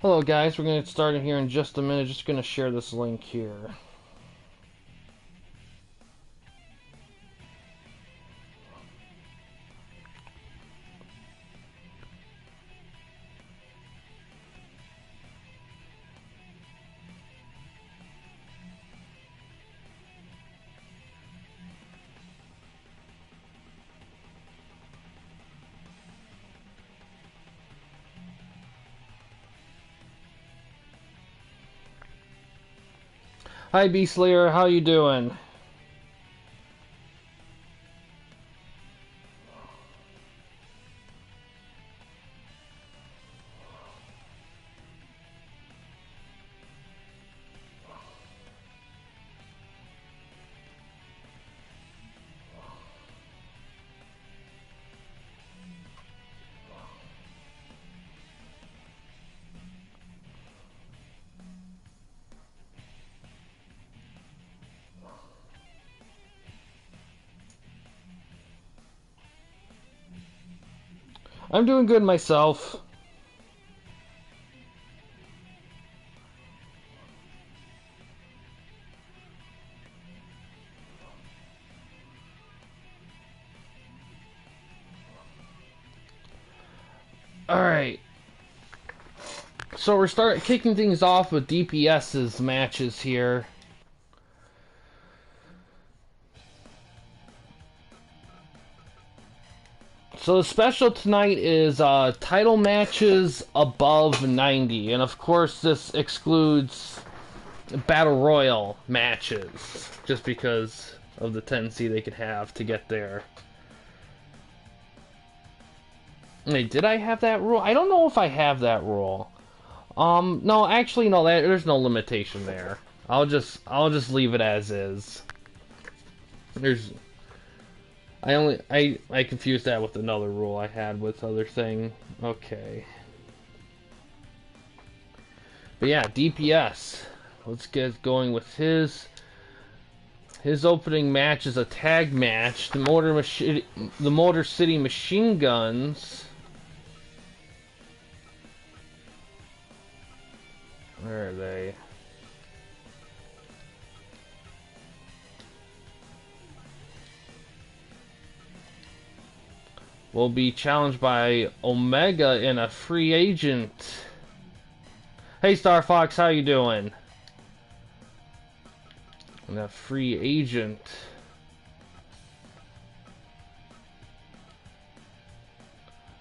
Hello guys, we're going to get started here in just a minute. Just going to share this link here. Hi B-Slayer, how you doing? I'm doing good myself. Alright. So we're kicking things off with DPS's matches here. So the special tonight is title matches above 90, and of course this excludes Battle Royal matches, just because of the tendency they could have to get there. Wait, did I have that rule? I don't know if I have that rule. No, actually, no. There's no limitation there. I'll just leave it as is. I confused that with another rule I had with other thing. Okay. But yeah, DPS. Let's get going with his opening match is a tag match. The Motor City Machine Guns. Where are they? Will be challenged by Omega in a free agent. Hey Star Fox, how you doing? And a free agent.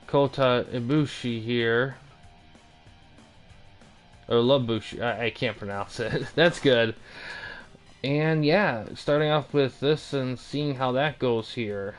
Kota Ibushi here. Or Labushi, I can't pronounce it. That's good. And yeah, starting off with this and seeing how that goes here.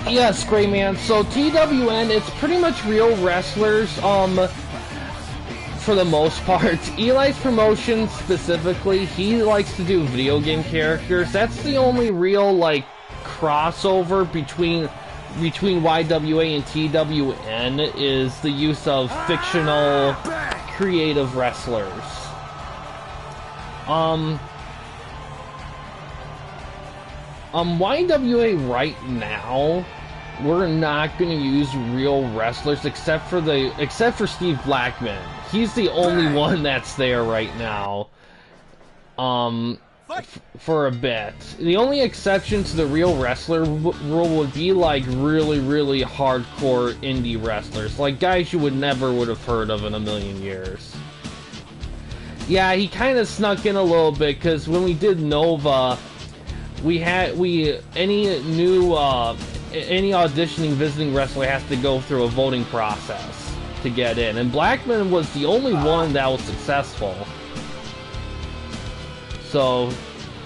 Yes, Gray Man. So TWN, it's pretty much real wrestlers, for the most part. Eli's promotion specifically, he likes to do video game characters. That's the only real, like, crossover between YWA and TWN is the use of fictional creative wrestlers. YWA right now, we're not going to use real wrestlers except for Steve Blackman. He's the only one that's there right now. For a bit. The only exception to the real wrestler rule would be like really, really hardcore indie wrestlers, like guys you would have heard of in a million years. Yeah, he kind of snuck in a little bit because when we did Nova, any auditioning visiting wrestler has to go through a voting process to get in, and Blackman was the only one that was successful. So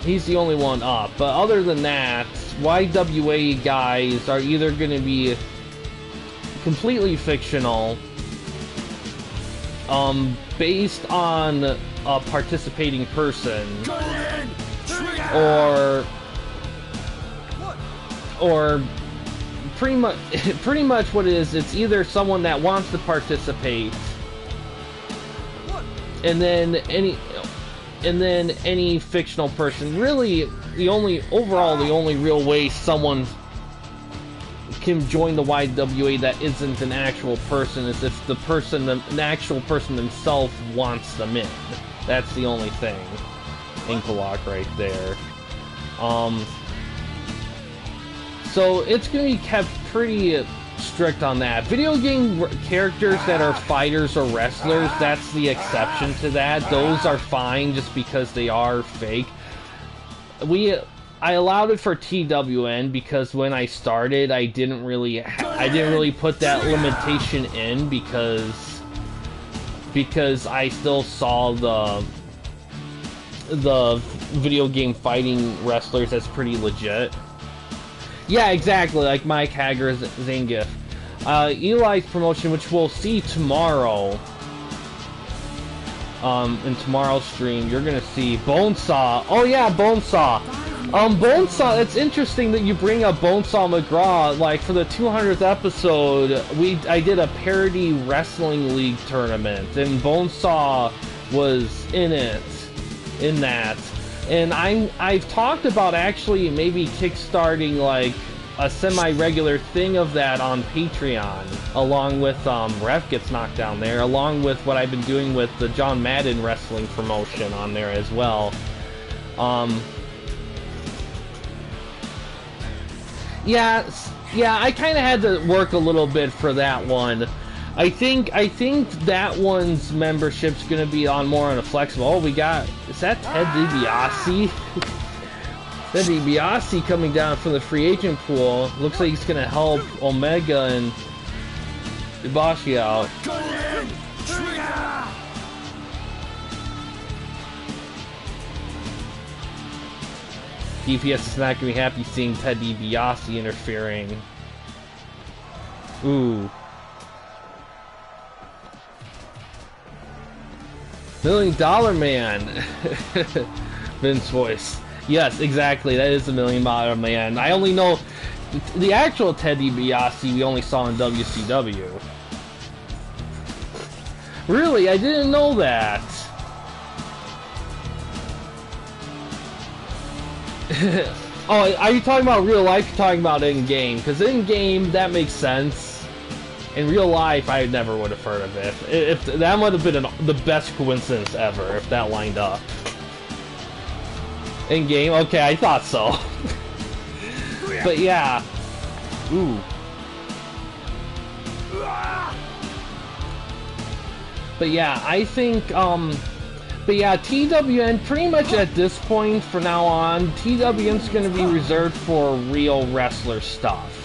He's the only one up. But other than that, YWA guys are either going to be completely fictional, based on a participating person, or pretty much what it is, it's either someone that wants to participate, and then any fictional person. Really, the only real way someone can join the YWA that isn't an actual person is if an actual person themselves wants them in. That's the only thing. Inkalock right there. So it's gonna be kept pretty strict on that. Video game characters that are fighters or wrestlers, that's the exception to that. Those are fine just because they are fake. I allowed it for TWN because when I started, I didn't really put that limitation in because I still saw the video game fighting wrestlers as pretty legit. Yeah, exactly, like Mike Hager, Zangief. Eli's promotion, which we'll see tomorrow. In tomorrow's stream, you're gonna see Bonesaw. Oh yeah, Bonesaw. Bonesaw, it's interesting that you bring up Bonesaw McGraw. Like, for the 200th episode, I did a parody wrestling league tournament, and Bonesaw was in that. And I've talked about actually maybe kickstarting like a semi-regular thing of that on Patreon, along with Ref Gets Knocked Down there, along with what I've been doing with the John Madden wrestling promotion on there as well. Yeah, I kind of had to work a little bit for that one. I think that one's membership's gonna be more on a flexible. Oh, is that Ted DiBiase? Ted DiBiase coming down from the free agent pool. Looks like he's gonna help Omega and Ibushi out. DPS is not gonna be happy seeing Ted DiBiase interfering. Ooh. $1 Million Man. Vince voice. Yes, exactly. That is the $1 Million Man. I only know the actual Ted DiBiase we only saw in WCW. Really? I didn't know that. Oh, are you talking about real life? You're talking about in-game? Because in-game, that makes sense. In real life, I never would have heard of it. If that would have been the best coincidence ever if that lined up. In game, okay, I thought so. But yeah, ooh. But yeah, I think but yeah, TWN pretty much at this point from now on, TWN's gonna be reserved for real wrestler stuff.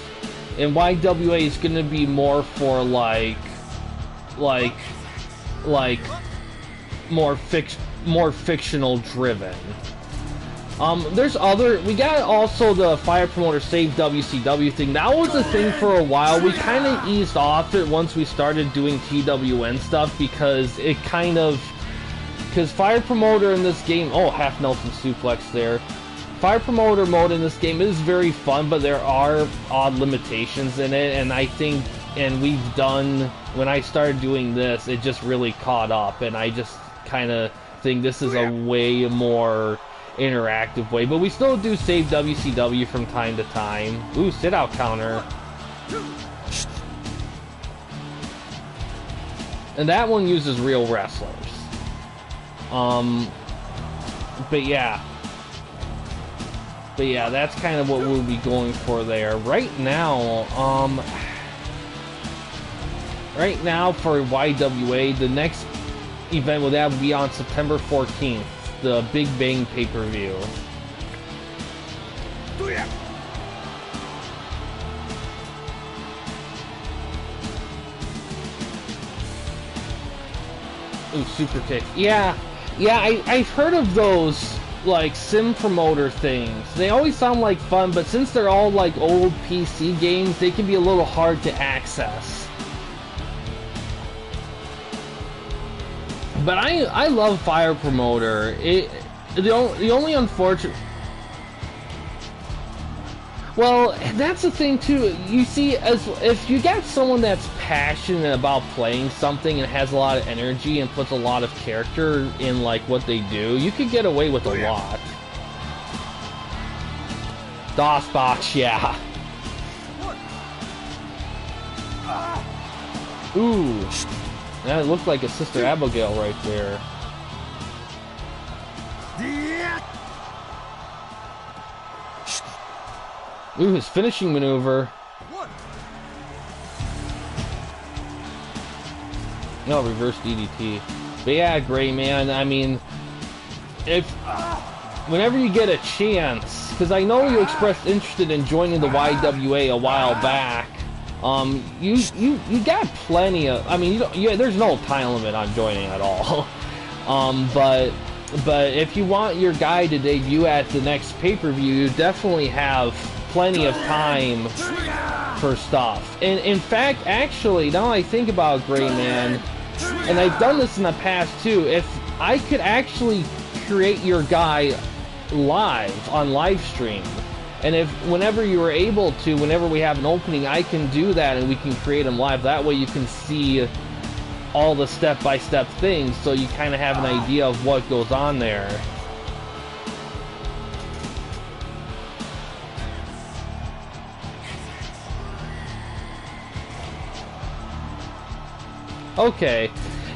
And YWA is gonna be more for like more fictional driven. We got also the Fire Promoter Save WCW thing. That was a thing for a while. We kind of eased off it once we started doing TWN stuff because Fire Promoter in this game, oh, half Nelson suplex there. Fire Promoter mode in this game is very fun, but there are odd limitations in it, and I think, when I started doing this, it just really caught up, and I just kind of think this is a way more interactive way, but we still do save WCW from time to time. Ooh, sit-out counter. And that one uses real wrestlers. But yeah, that's kind of what we'll be going for there. Right now for YWA, the next event will that be on September 14th, the Big Bang pay-per-view. Ooh, super kick. Yeah, I've heard of those. like sim promoter things. They always sound like fun, but since they're all like old PC games, they can be a little hard to access. But I love Fire Promoter. The only unfortunate. Well, that's the thing too. You see, as if you got someone that's passionate about playing something and has a lot of energy and puts a lot of character in like what they do, you could get away with a lot. DOSBox, yeah. Ooh, that looked like a Sister Abigail right there. Ooh, his finishing maneuver. No, reverse DDT. But yeah, great, man. I mean, whenever you get a chance, because I know you expressed interest in joining the YWA a while back. You got plenty of. I mean, there's no time limit on joining at all. But if you want your guy to debut at the next pay-per-view, you definitely have plenty of time for stuff. And in fact, actually, now I think about it, Gray Man, and I've done this in the past too, if I could actually create your guy live on live stream, and if whenever you are able to, whenever we have an opening, I can do that and we can create him live. That way you can see all the step-by-step things, so you kind of have an idea of what goes on there. Okay,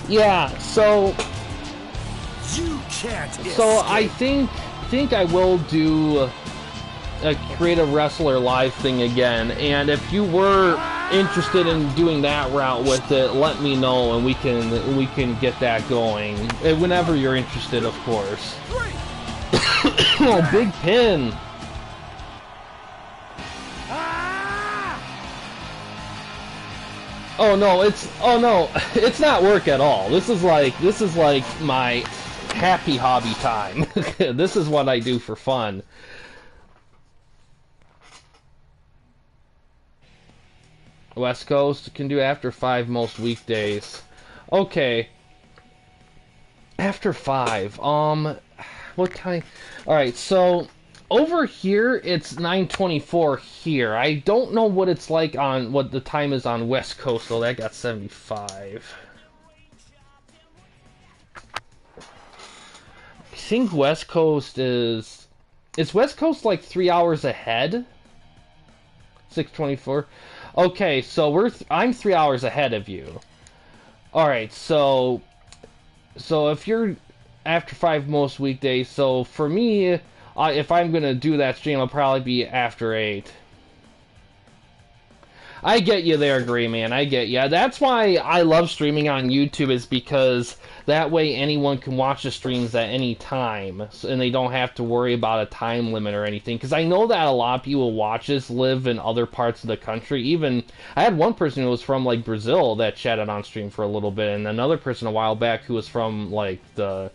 yeah, so I think I will do a create a wrestler live thing again, and if you were interested in doing that route with it, let me know and we can get that going whenever you're interested, of course. Oh, big pin. Oh no, it's not work at all. This is like my happy hobby time. This is what I do for fun. West Coast can do after 5 most weekdays. Okay. After 5. What time? Alright, so over here it's 9:24 here. I don't know what it's like on what the time is on West Coast, though. That got 75. I think West Coast is West Coast like 3 hours ahead? 6:24. Okay, so I'm 3 hours ahead of you. Alright, so if you're after 5 most weekdays, so for me, if I'm gonna do that stream, I'll probably be after 8. I get you there, Gray Man. I get you. That's why I love streaming on YouTube, is because that way anyone can watch the streams at any time, and they don't have to worry about a time limit or anything. Because I know that a lot of people watch this live in other parts of the country. Even I had one person who was from like Brazil that chatted on stream for a little bit, and another person a while back who was from like the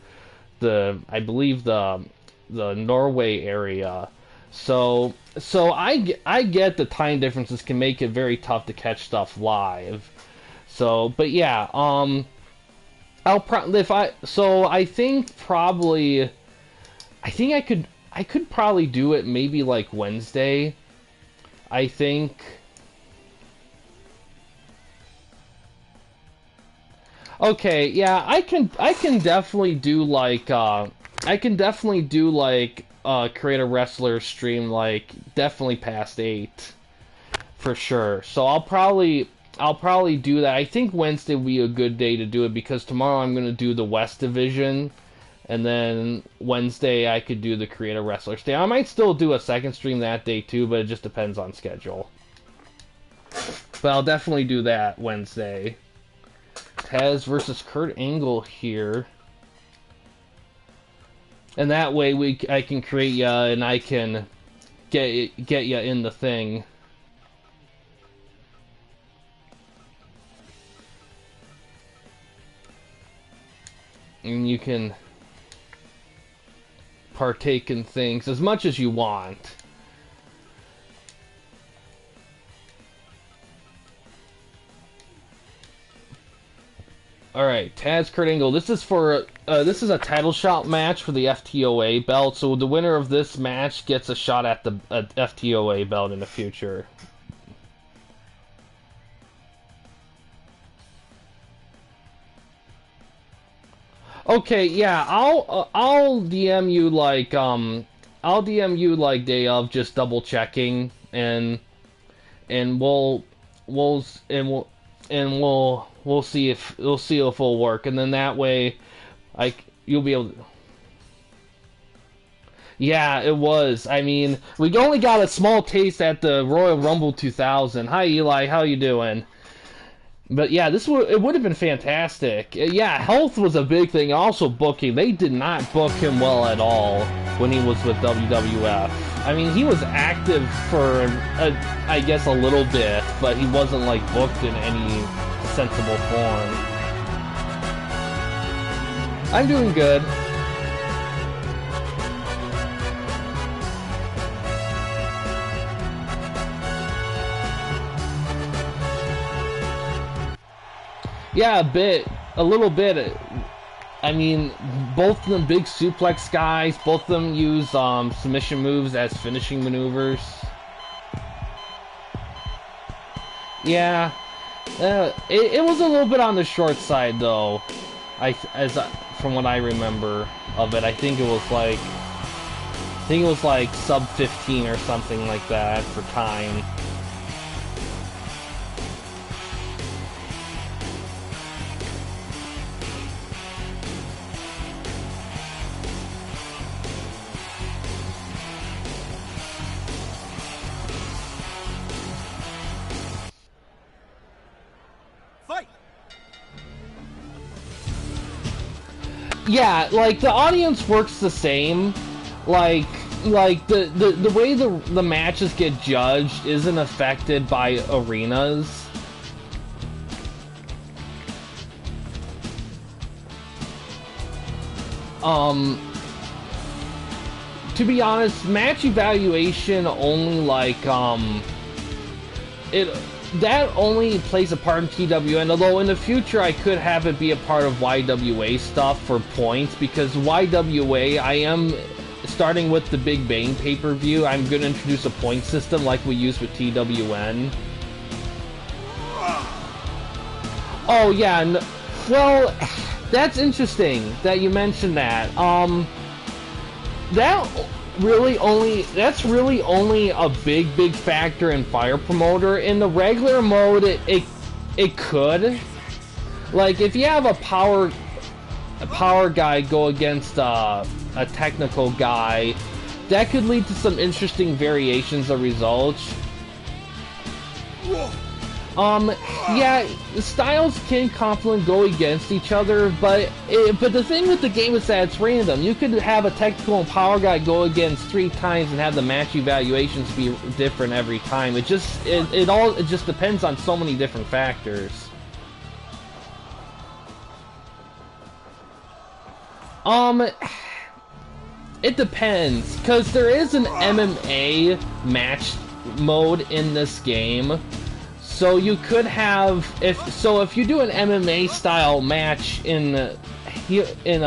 I believe the Norway area. So I get the time differences can make it very tough to catch stuff live. So, but yeah, I think I could probably do it maybe like Wednesday. I think. Okay, yeah, I can definitely do like create a wrestler stream like definitely past 8 for sure. So I'll probably do that. I think Wednesday will be a good day to do it, because tomorrow I'm going to do the West Division, and then Wednesday I could do the create a wrestler stream. I might still do a second stream that day too, but it just depends on schedule. But I'll definitely do that Wednesday. Tez versus Kurt Angle here. And that way I can create ya, and I can get ya in the thing. And you can partake in things as much as you want. Alright, Taz Kurt Angle. This is for this is a title shot match for the FTOA belt, so the winner of this match gets a shot at the FTOA belt in the future. Okay, yeah, I'll DM you like day of, just double checking, and we'll see if it'll work, and then that way, you'll be able to... Yeah, it was. I mean, we only got a small taste at the Royal Rumble 2000. Hi, Eli. How you doing? But yeah, it would have been fantastic. Yeah, health was a big thing. Also, booking. They did not book him well at all when he was with WWF. I mean, he was active for, I guess, a little bit, but he wasn't, like, booked in any sensible form. I'm doing good. Yeah, a little bit. I mean, both of them big suplex guys. Both of them use submission moves as finishing maneuvers. Yeah, it was a little bit on the short side though. From what I remember of it, I think it was like sub 15 or something like that for time. Yeah, like, the audience works the same. Like the way the matches get judged isn't affected by arenas. To be honest, match evaluation only, like, that only plays a part in TWN, although in the future I could have it be a part of YWA stuff for points, because YWA, I am, starting with the Big Bang pay-per-view, I'm going to introduce a point system like we use with TWN. Oh yeah, well, that's interesting that you mentioned that. That's really only a big factor in Fire Promoter. In the regular mode, it could. Like, if you have a power guy go against a technical guy, that could lead to some interesting variations of results. Yeah, styles can confidently go against each other, but the thing with the game is that it's random. You could have a technical and power guy go against 3 times and have the match evaluations be different every time. It just depends on so many different factors. It depends, because there is an MMA match mode in this game. So you could have, if you do an MMA style match in a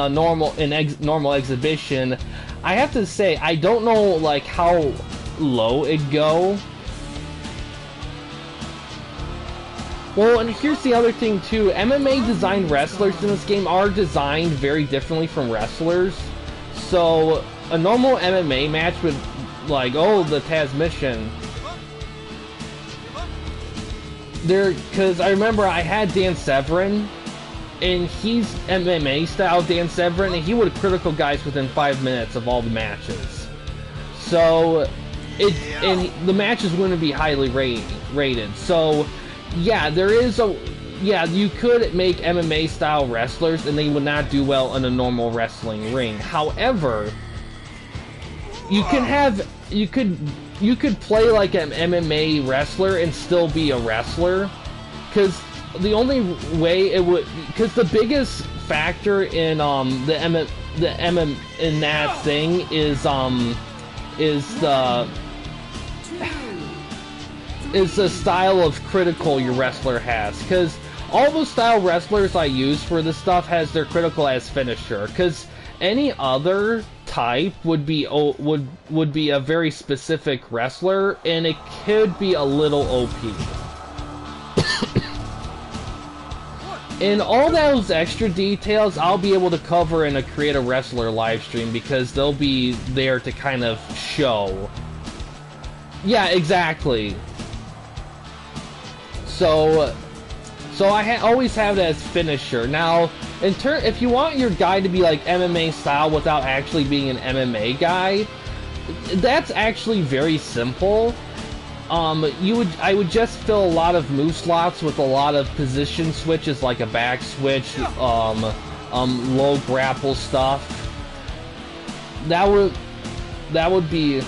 normal exhibition, I have to say I don't know like how low it'd go. Well, and here's the other thing too. MMA designed wrestlers in this game are designed very differently from wrestlers. So a normal MMA match would, like, oh, the Taz mission. Because I remember I had Dan Severn, and he's MMA style Dan Severn, and he would critical guys within 5 minutes of all the matches. So and the matches wouldn't be highly rated. So yeah, you could make MMA style wrestlers, and they would not do well in a normal wrestling ring. However, you could play like an MMA wrestler and still be a wrestler, because the only way it would, because the biggest factor in the in that thing is the style of critical your wrestler has, because all the style wrestlers I use for this stuff has their critical as finisher, because any other type would be a very specific wrestler, and it could be a little OP. And all those extra details I'll be able to cover in a Create a Wrestler live stream, because they'll be there to kind of show. Yeah, exactly. So I always have it as finisher. Now, if you want your guy to be like MMA style without actually being an MMA guy, that's actually very simple. I would just fill a lot of move slots with a lot of position switches, like a back switch, low grapple stuff. That would be.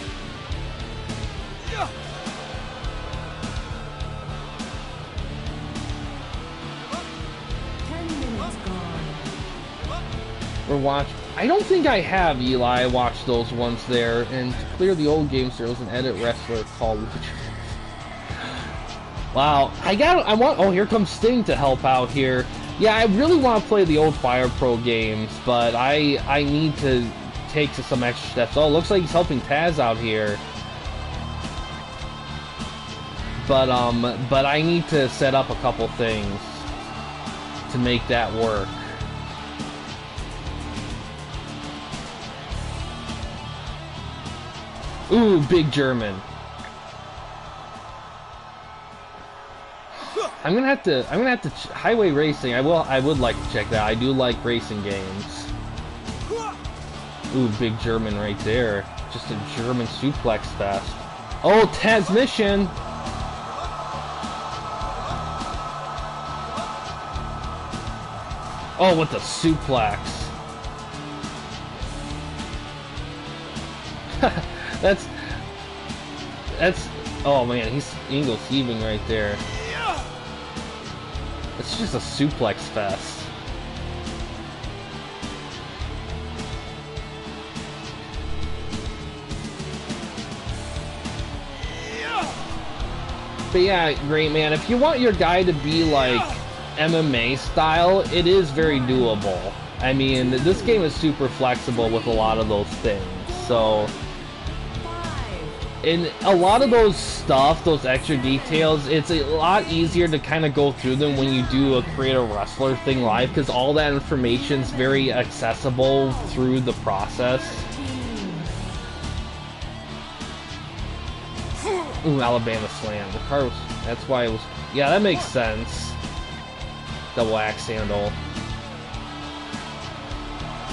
Or watch. I don't think I have, Eli. I watched those ones there, and to clear the old games, there was an edit wrestler called. Wow, oh, here comes Sting to help out here. Yeah, I really want to play the old Fire Pro games, but I need to take some extra steps. Oh, looks like he's helping Taz out here. But I need to set up a couple things to make that work. Ooh, big German. I'm gonna have to Highway Racing. I would like to check that. I do like racing games. Ooh, big German right there. Just a German suplex fest. Oh, transmission. Oh, with the suplex. That's oh man, he's Ingles heaving right there. It's just a suplex fest. But yeah, great man. If you want your guy to be like MMA style, it is very doable. I mean, this game is super flexible with a lot of those things. So, in a lot of those extra details, it's a lot easier to kind of go through them when you do a Create a Wrestler thing live, because all that information's very accessible through the process. Ooh, Alabama Slam. The car was, that's why it was, yeah, that makes sense. Double axe handle.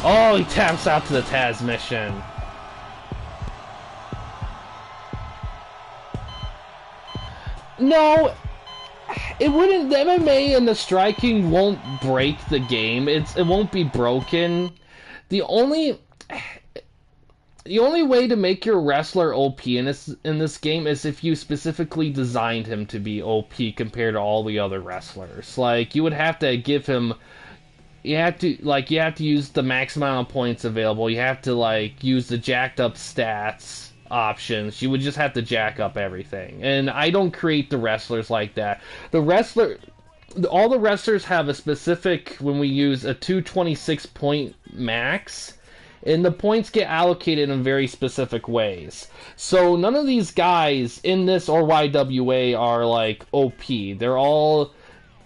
Oh, he taps out to the Taz mission. No, it wouldn't. The MMA and the striking won't break the game. It won't be broken. The only way to make your wrestler OP in this game is if you specifically designed him to be OP compared to all the other wrestlers. Like, you would have to give him. You have to use the max amount of points available. You have to like use the jacked up stats options. You would just have to jack up everything. And I don't create the wrestlers like that. All the wrestlers have a specific, when we use a 226 point max, and the points get allocated in very specific ways. So none of these guys in this or YWA are like OP. They're all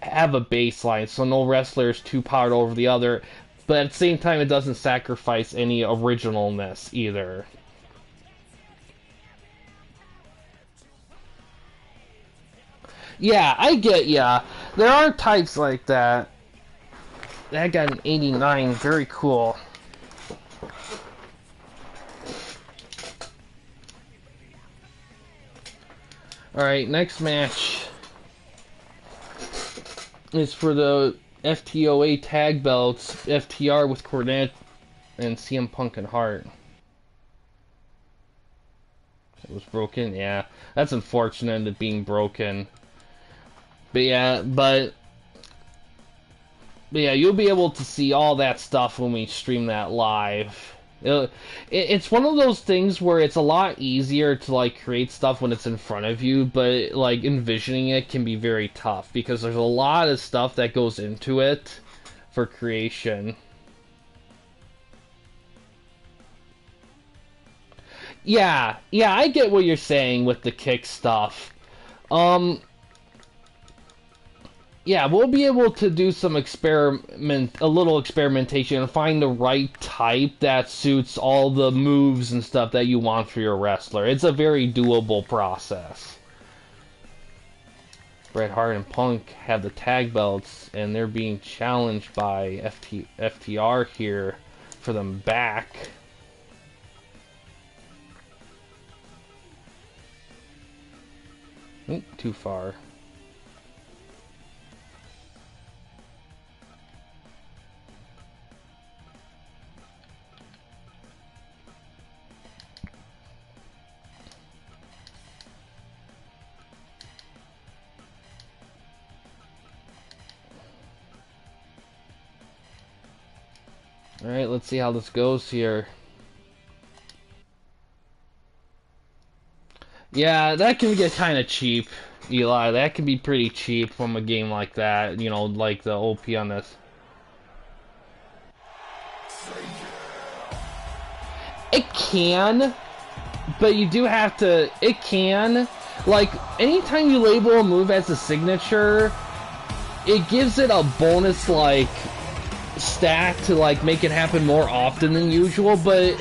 have a baseline, so no wrestler is too powered over the other, but at the same time it doesn't sacrifice any originalness either. Yeah, I get ya. There are types like that. That got an 89, very cool. Alright, next match is for the FTOA tag belts, FTR with Cornette and CM Punk and Hart. It was broken? Yeah. That's unfortunate, it being broken. But yeah, but But yeah, you'll be able to see all that stuff when we stream that live. It's one of those things where it's a lot easier to like create stuff when it's in front of you, but like envisioning it can be very tough because there's a lot of stuff that goes into it for creation. Yeah, I get what you're saying with the kick stuff. Um, Yeah, we'll be able to do some a little experimentation and find the right type that suits all the moves and stuff that you want for your wrestler. It's a very doable process. Bret Hart and Punk have the tag belts, and they're being challenged by FTR here for them back. Too far. Alright, let's see how this goes here. Yeah, that can get kind of cheap, Eli. That can be pretty cheap from a game like that, you know, like the OP on this. It can, but you do have to... It can. Like, anytime you label a move as a signature, it gives it a bonus, like... stat to like make it happen more often than usual, but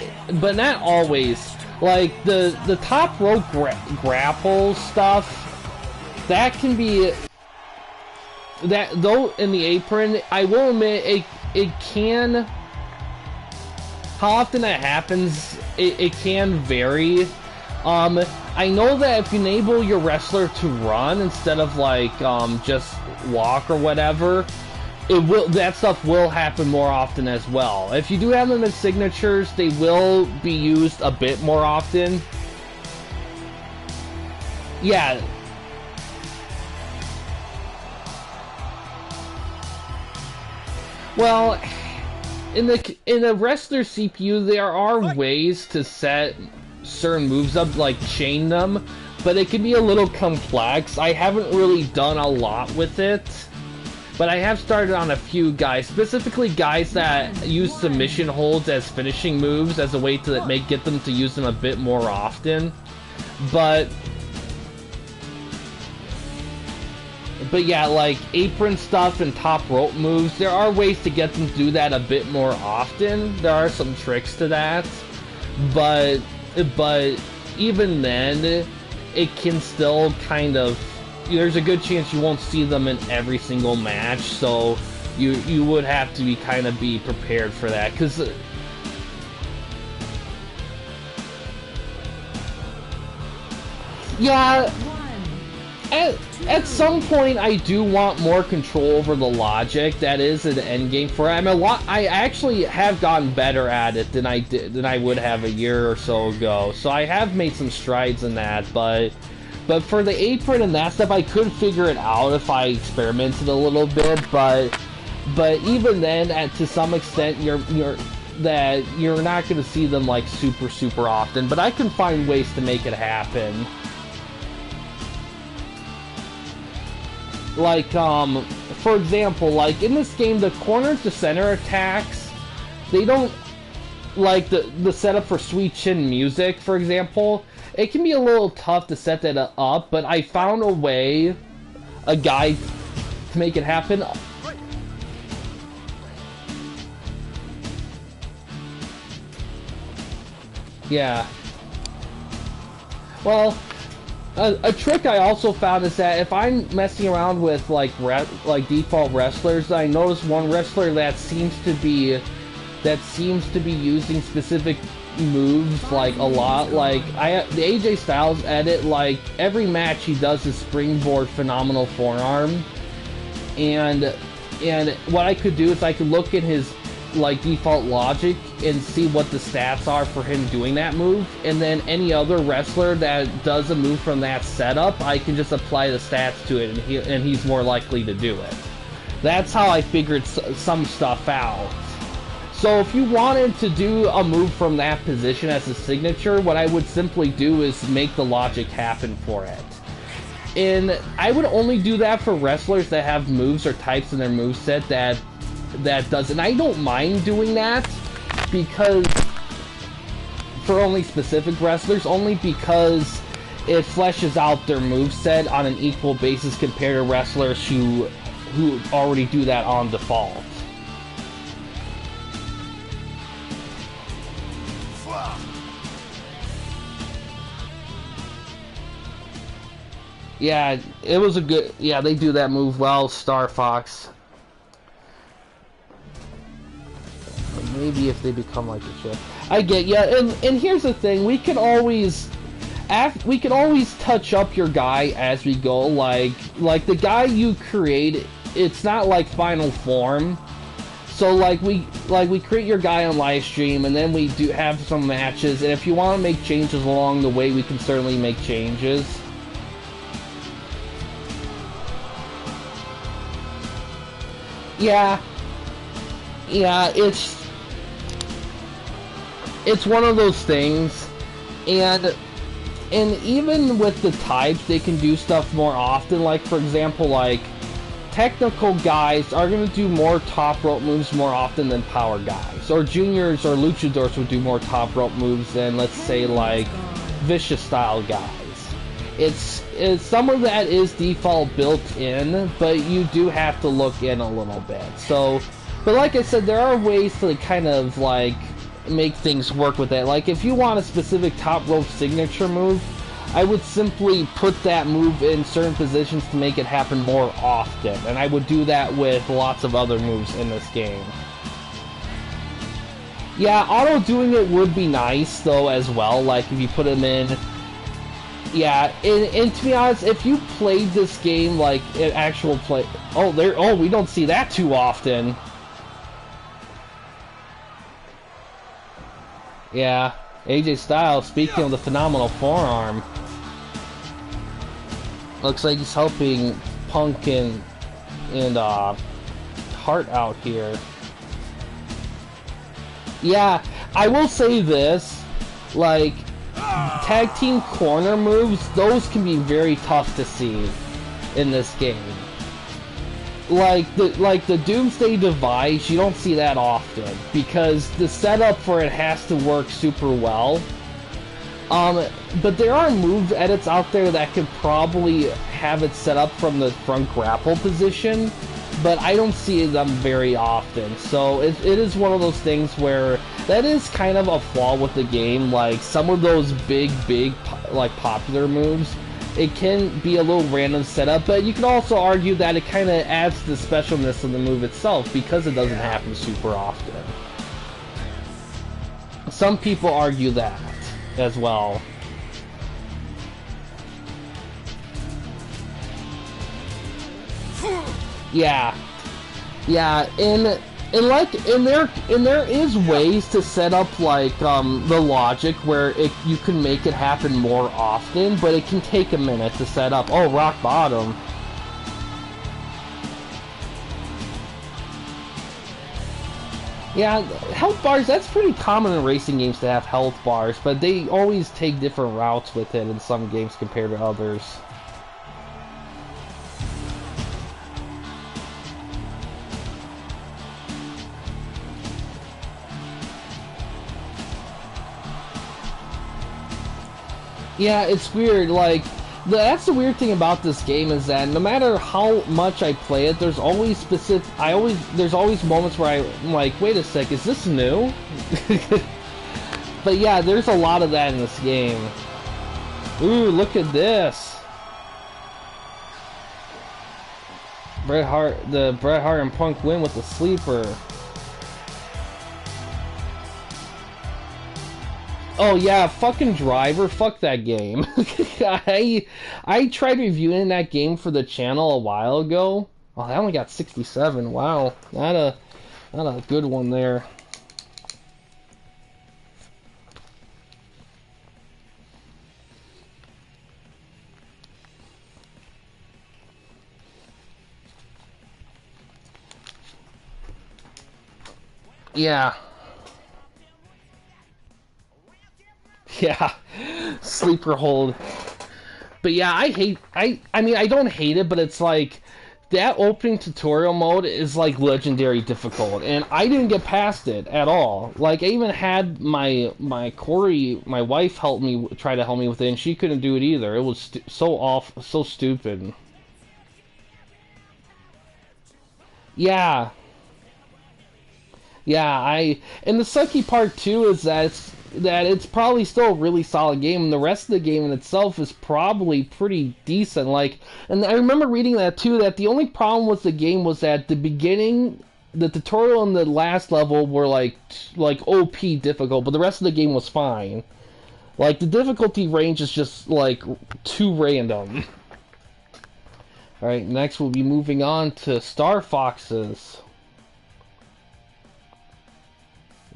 not always. Like the top rope grapple stuff, that can be that though in the apron. I will admit it can. How often that happens, it can vary. I know that if you enable your wrestler to run instead of like just walk or whatever, that stuff will happen more often as well. If you do have them as signatures, they will be used a bit more often. Yeah. Well, in the wrestler CPU, there are ways to set certain moves up, like chain them, but it can be a little complex. I haven't really done a lot with it. But I have started on a few guys, specifically guys that use submission holds as finishing moves as a way to get them to use them a bit more often. But yeah, like apron stuff and top rope moves, there are ways to get them to do that a bit more often. There are some tricks to that, but even then, it can still kind of... There's a good chance you won't see them in every single match, so you would have to be prepared for that, because yeah, at some point I do want more control over the logic. That is an end game for it. I actually have gotten better at it than I would have a year or so ago, so I have made some strides in that, but for the apron and that stuff, I could figure it out if I experimented a little bit. But even then, to some extent, you're not going to see them like super often. But I can find ways to make it happen. Like for example, like in this game, the corner to center attacks, they don't like the setup for Sweet Chin Music, for example. It can be a little tough to set that up, but I found a guide to make it happen. Yeah. Well, a trick I also found is that if I'm messing around with like default wrestlers, I notice one wrestler that seems to be using specific moves like a lot. Like the AJ Styles edit, like every match he does is springboard phenomenal forearm, and what I could do is I could look at his like default logic and see what the stats are for him doing that move, and then any other wrestler that does a move from that setup, I can just apply the stats to it, and he's more likely to do it. That's how I figured some stuff out. So if you wanted to do a move from that position as a signature, what I would simply do is make the logic happen for it. And I would only do that for wrestlers that have moves or types in their moveset that does. And I don't mind doing that because for only specific wrestlers, only because it fleshes out their moveset on an equal basis compared to wrestlers who already do that on default. Yeah, it was a good... Yeah, they do that move well, Star Fox. But maybe if they become like a chip. I get, yeah, and here's the thing, we can always touch up your guy as we go, like the guy you create, it's not like final form. So like we create your guy on live stream, and then we do have some matches, and if you want to make changes along the way, we can certainly make changes. Yeah, it's one of those things, and even with the types, they can do stuff more often. Like, for example, like, technical guys are going to do more top rope moves more often than power guys. Or juniors or luchadors would do more top rope moves than, let's say, like, vicious style guys. It's some of that is default built in, but you do have to look in a little bit. So, but like I said, there are ways to kind of, like, make things work with it. Like, if you want a specific top rope signature move, I would simply put that move in certain positions to make it happen more often, and I would do that with lots of other moves in this game. Yeah, auto doing it would be nice though as well, like if you put them in. Yeah, and to be honest, if you played this game like an actual play, we don't see that too often. Yeah, AJ Styles, speaking of the phenomenal forearm, looks like he's helping Punk and Hart out here. Yeah, I will say this, like, tag team corner moves, those can be very tough to see in this game. Like the Doomsday device, you don't see that often because the setup for it has to work super well. But there are move edits out there that could probably have it set up from the front grapple position, but I don't see them very often. So it is one of those things where that is kind of a flaw with the game. Like some of those big like popular moves, it can be a little random setup, but you can also argue that it kind of adds to the specialness of the move itself because it doesn't happen super often. Some people argue that as well. Yeah, and there is ways to set up like the logic where you can make it happen more often, but it can take a minute to set up. Oh, rock bottom. Yeah, health bars, that's pretty common in racing games to have health bars, but they always take different routes with it in some games compared to others. Yeah, it's weird, like, that's the weird thing about this game is that no matter how much I play it, there's always there's always moments where I'm like, wait a sec, is this new? But yeah, there's a lot of that in this game. Ooh, look at this. Bret Hart and Punk win with the sleeper. Oh yeah, fucking Driver, fuck that game. I tried reviewing that game for the channel a while ago. Oh, I only got 67. Wow, not a good one there. Yeah. Yeah. Sleeper hold. But yeah, I mean I don't hate it, but it's like that opening tutorial mode is like legendary difficult, and I didn't get past it at all. Like I even had my Corey, my wife, help me try to help me with it, and she couldn't do it either. It was so off, so stupid. Yeah, yeah. And the sucky part too is that it's probably still a really solid game, and the rest of the game in itself is probably pretty decent. Like, and I remember reading that too, that the only problem with the game was that the beginning, the tutorial and the last level were like OP difficult, but the rest of the game was fine. Like the difficulty range is just like too random. All right, next we'll be moving on to Star Foxes.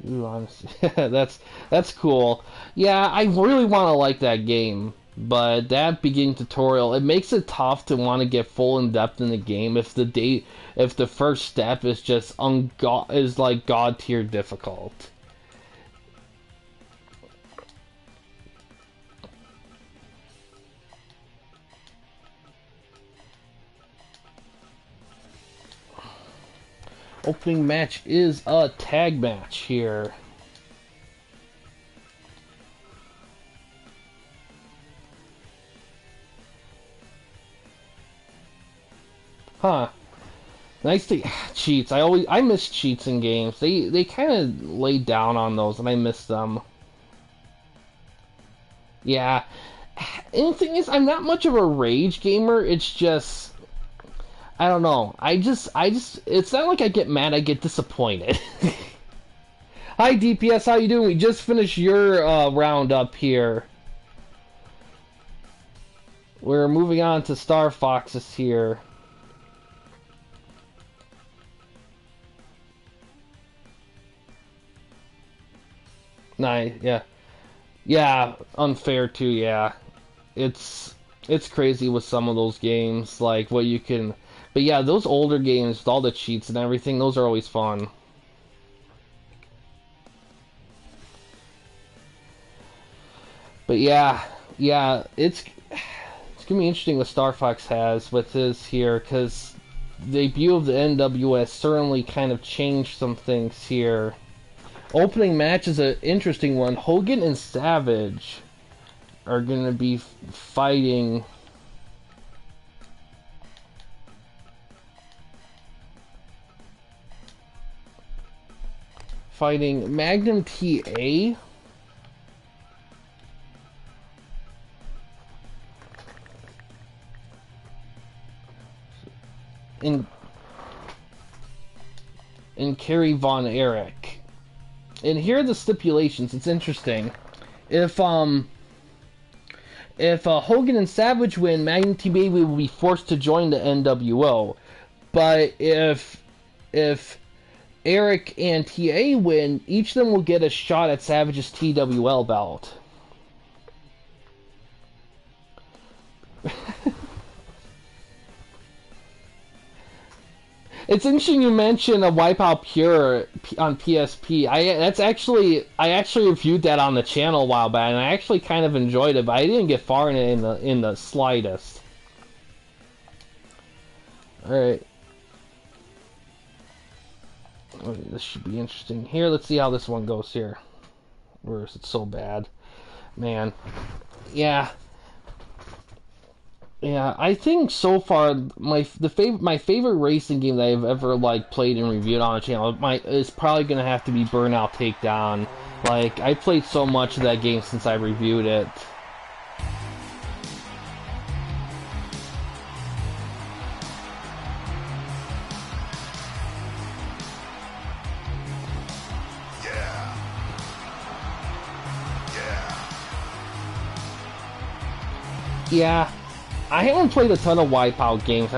Ooh, honestly, that's cool. Yeah, I really want to like that game, but that beginning tutorial, it makes it tough to want to get full in depth in the game if the first step is just is like god tier difficult. Opening match is a tag match here. Huh. Nice to cheats. I miss cheats in games. They kind of laid down on those, and I miss them. Yeah. And the thing is, I'm not much of a rage gamer. It's just I don't know. It's not like I get mad. I get disappointed. Hi DPS, how you doing? We just finished your round up here. We're moving on to Star Foxes here. Nice, yeah. Yeah, unfair too, yeah. It's crazy with some of those games, like what you can but yeah, those older games with all the cheats and everything, those are always fun. But yeah, it's gonna be interesting what Star Fox has with his here, because the debut of the NWS certainly kind of changed some things here. Opening match is an interesting one. Hogan and Savage are gonna be fighting. Magnum TA. And Kerry Von Erich. And here are the stipulations. It's interesting. If Hogan and Savage win, Magnum TA will be forced to join the NWO. But if Eric and TA win, each of them will get a shot at Savage's TWL belt. It's interesting you mention a Wipeout Pure on PSP. I actually reviewed that on the channel a while back, and I actually kind of enjoyed it, but I didn't get far in it in the slightest. All right. Okay, this should be interesting. Here, let's see how this one goes here. Where is it so bad? Man. Yeah. Yeah, I think so far my favorite racing game that I've ever like played and reviewed on the channel is probably gonna have to be Burnout Takedown. Like I played so much of that game since I reviewed it. Yeah. I haven't played a ton of Wipeout games. I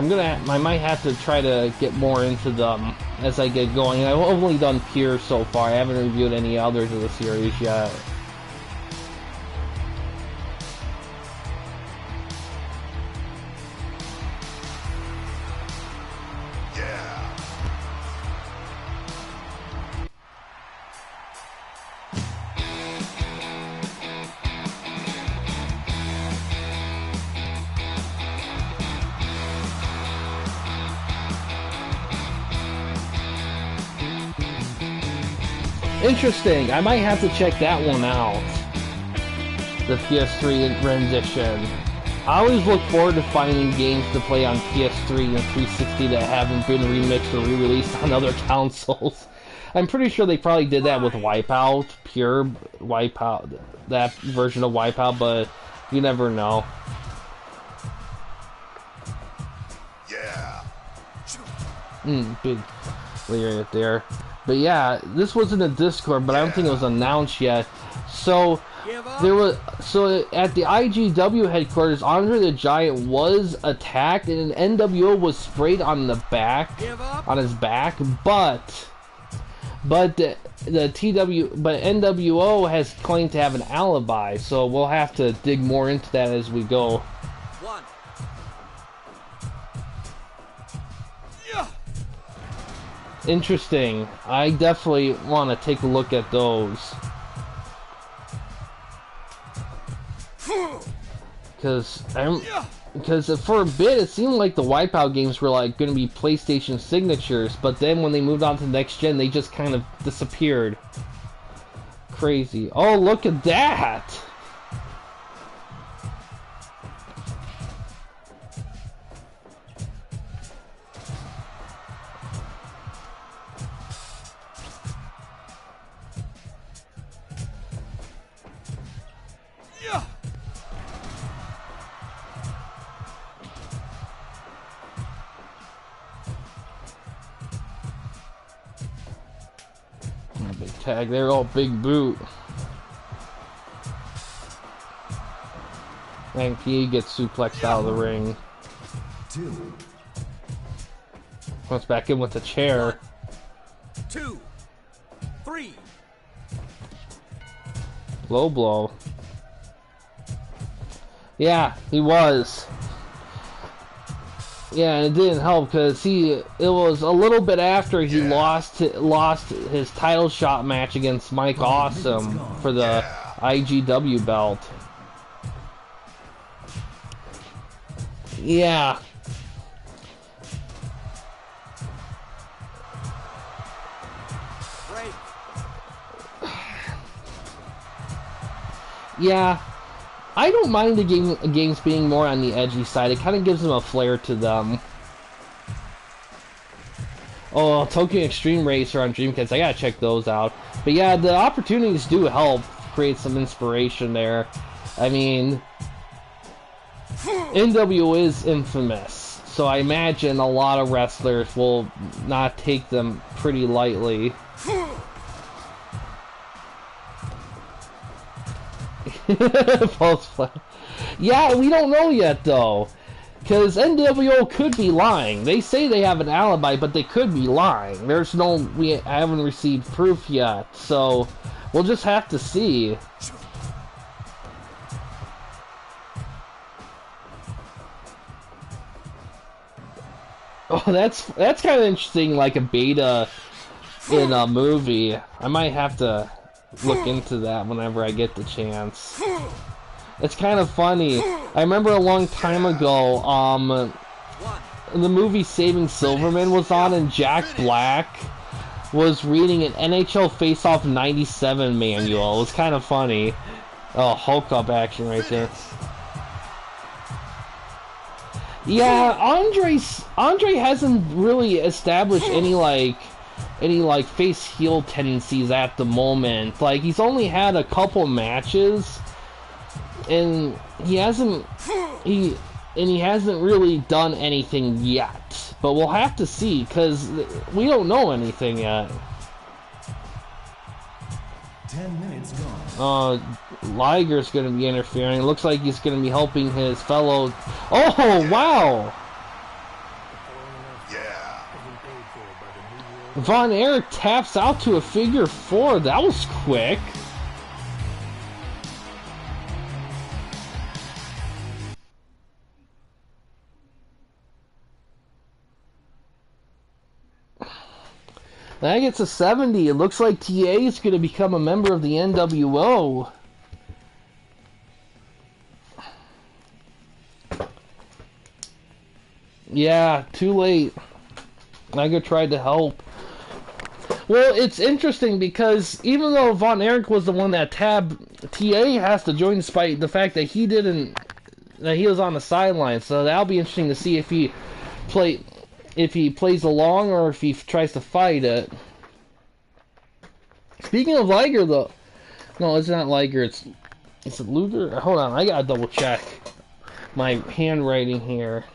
might have to try to get more into them as I get going. I've only done Pure so far. I haven't reviewed any others of the series yet. Interesting. I might have to check that one out. The PS3 rendition. I always look forward to finding games to play on PS3 and 360 that haven't been remixed or re-released on other consoles. I'm pretty sure they probably did that with Wipeout, pure Wipeout, that version of Wipeout, but you never know. Yeah. Big layer right there. But yeah, this wasn't a Discord, but I don't think it was announced yet. So there was at the IGW headquarters, Andre the Giant was attacked, and an NWO was sprayed on the back, on his back, but the NWO has claimed to have an alibi, so we'll have to dig more into that as we go. Interesting. I definitely want to take a look at those. Because for a bit it seemed like the Wipeout games were like going to be PlayStation signatures, but then when they moved on to the next gen, they just kind of disappeared. Crazy. Oh, look at that! Big tag there, oh, big boot. And he gets suplexed out of the ring. Comes back in with the chair. 1, 2, 3. Low blow. Yeah, he was. Yeah, it didn't help because it was a little bit after he lost his title shot match against Mike Awesome for the IGW belt. Yeah. Yeah. I don't mind the games being more on the edgy side. It kind of gives them a flair to them. Oh, Tokyo Extreme Racer on Dreamcast. I gotta check those out. But yeah, the opportunities do help create some inspiration there. I mean, NWO is infamous, so I imagine a lot of wrestlers will not take them pretty lightly. Yeah, we don't know yet though, because NWO could be lying. They say they have an alibi, but they could be lying. I haven't received proof yet, so we'll just have to see. Oh, that's kind of interesting, like a beta in a movie. I might have to look into that whenever I get the chance. It's kind of funny. I remember a long time ago, the movie Saving Silverman was on, and Jack Black was reading an NHL Face-Off 97 manual. It was kind of funny. Oh, Hulk up action right there. Yeah, Andre hasn't really established any face heel tendencies at the moment. Like, he's only had a couple matches, and he hasn't really done anything yet. But we'll have to see, because we don't know anything yet. 10 minutes gone. Liger's gonna be interfering. Looks like he's gonna be helping his fellow. Oh, wow! Yeah. Von Erich taps out to a figure 4. That was quick. That gets a 70. It looks like TA is going to become a member of the NWO. Yeah, too late. Liger tried to help. Well, it's interesting because even though Von Erich was the one that tabbed, TA has to join despite the fact that he didn't, that he was on the sidelines. So that'll be interesting to see if he plays along or if he tries to fight it. Speaking of Liger, though, no, it's not Liger. It's Luger. Hold on, I gotta double check my handwriting here.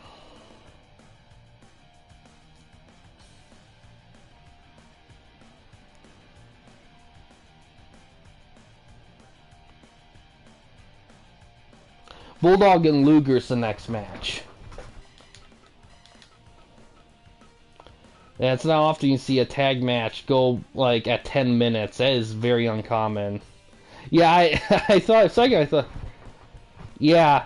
Bulldog and Luger's the next match. Yeah, it's not often you see a tag match go like at 10 minutes. That is very uncommon. Yeah, I thought a second. I thought, yeah.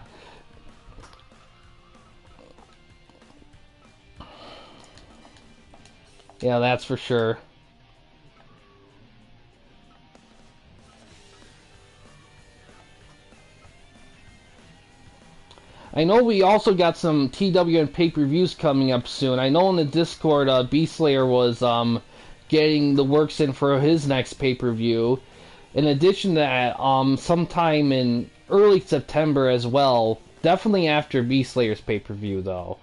Yeah, that's for sure. I know we also got some TWN pay-per-views coming up soon. I know in the Discord, Beastslayer was getting the works in for his next pay-per-view. In addition to that, sometime in early September as well, definitely after Beastslayer's pay-per-view though,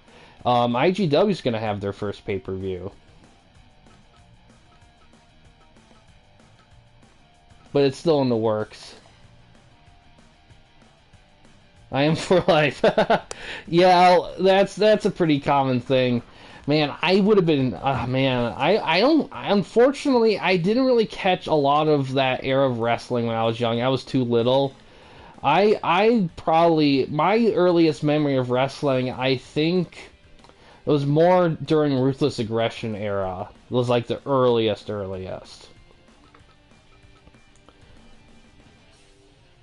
IGW's going to have their first pay-per-view. But it's still in the works. I am for life. Yeah, that's a pretty common thing. Man, I would have been. Man, I don't. Unfortunately, I didn't really catch a lot of that era of wrestling when I was young. I was too little. I probably my earliest memory of wrestling, I think, it was more during Ruthless Aggression era. It was like the earliest.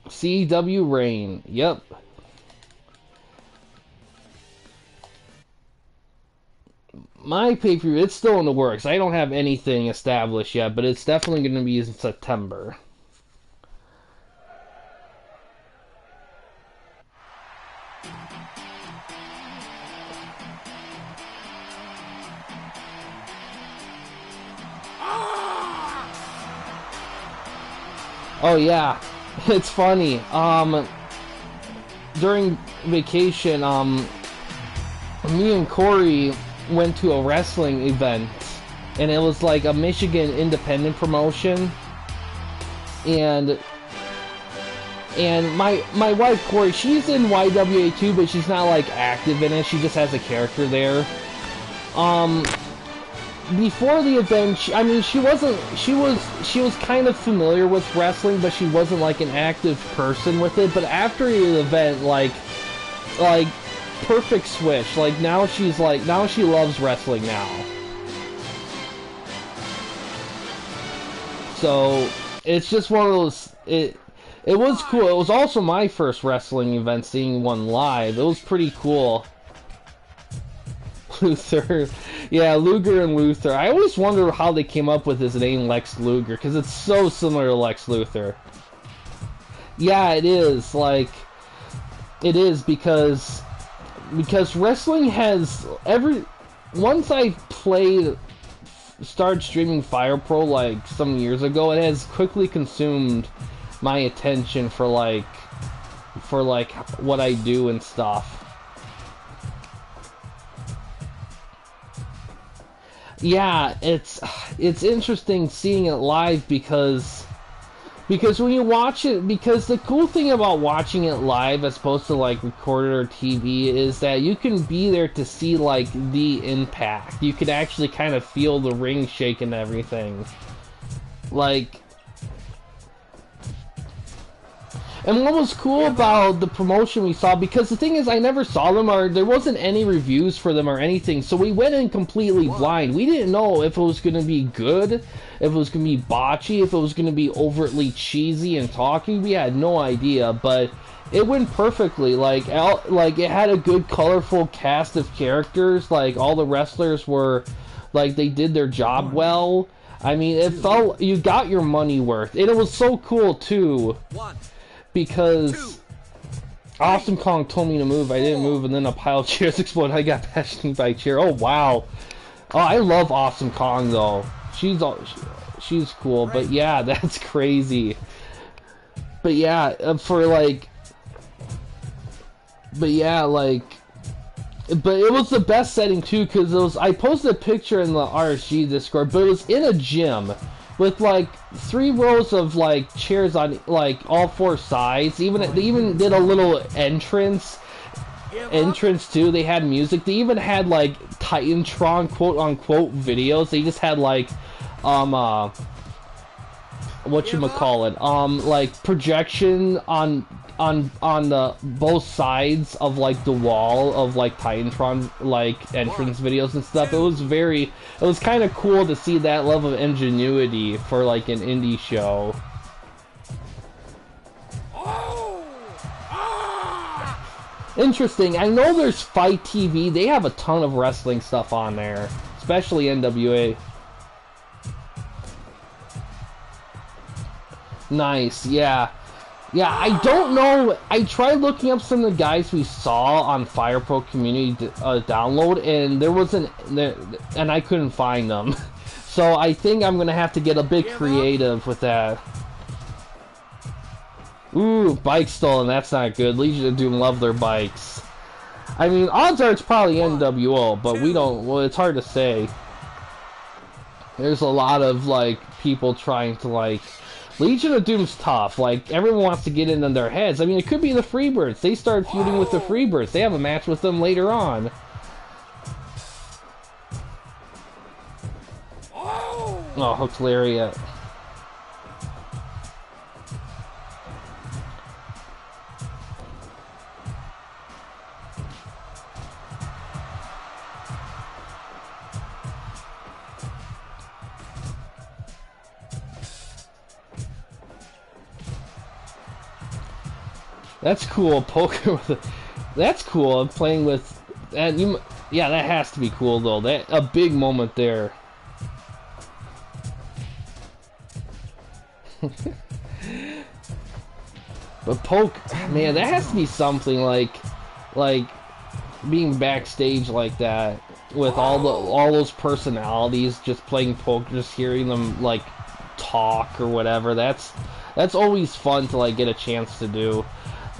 CW Reign. Yep. My pay-per-view, it's still in the works. I don't have anything established yet, but it's definitely going to be in September. Oh yeah, it's funny. During vacation, me and Corey went to a wrestling event, and it was like a Michigan independent promotion, and my wife Corey, she's in YWA too, but she's not like active in it. She just has a character there. Before the event, she was kind of familiar with wrestling, but she wasn't like an active person with it. But after the event, like perfect switch. Now she loves wrestling now. So it's just one of those. It was cool. It was also my first wrestling event, seeing one live. It was pretty cool. Luther, yeah, Luger and Luther. I always wonder how they came up with his name, Lex Luger, because it's so similar to Lex Luthor. Yeah, it is. It is because wrestling has once I started streaming Fire Pro like some years ago, it has quickly consumed my attention for what I do and stuff. Yeah, it's interesting seeing it live because when you watch it, because the cool thing about watching it live as opposed to recorded or TV is that you can be there to see the impact. You could actually kind of feel the ring shake and everything. And what was cool about the promotion we saw, because the thing is I never saw them, or there wasn't any reviews for them or anything, so we went in completely blind. We didn't know if it was going to be good, if it was going to be botchy, if it was going to be overtly cheesy and talking. We had no idea, but it went perfectly. It had a good colorful cast of characters. All the wrestlers were, they did their job well. I mean, it felt, you got your money worth. And it was so cool too. Because Awesome Kong told me to move, I didn't move, and then a pile of chairs exploded. I got passionate by a chair. Oh wow! Oh, I love Awesome Kong though. She's she's cool, but yeah, that's crazy. But yeah, for like, but yeah, like, but it was the best setting too, because it was, I posted a picture in the RSG Discord, but it was in a gym with like 3 rows of like chairs on like all 4 sides. They even did a little entrance too. They had music. They even had like Titantron quote unquote videos. They just had like whatchamacallit, like projection on the both sides of like the wall of like Titantron like entrance videos and stuff. It was kind of cool to see that level of ingenuity for like an indie show. Interesting. I know there's Fight TV. They have a ton of wrestling stuff on there, especially NWA. Nice, yeah. Yeah, I don't know. I tried looking up some of the guys we saw on Fire Pro Community download, and there wasn't, and I couldn't find them. So I think I'm gonna have to get a bit creative with that. Ooh, bike stolen. That's not good. Legion of Doom love their bikes. I mean, odds are it's probably NWO, but we don't. Well, it's hard to say. There's a lot of like people trying to like. Legion of Doom's tough. Like, everyone wants to get in their heads. I mean, it could be the Freebirds. They started feuding with the Freebirds. They have a match with them later on. Oh, hooked lariat. That's cool. Poker with that's cool. I'm playing with and you. Yeah, that has to be cool though. That a big moment there. But man, that has to be something like being backstage like that with all those personalities, just playing poker, just hearing them like talk or whatever. That's always fun to like get a chance to do.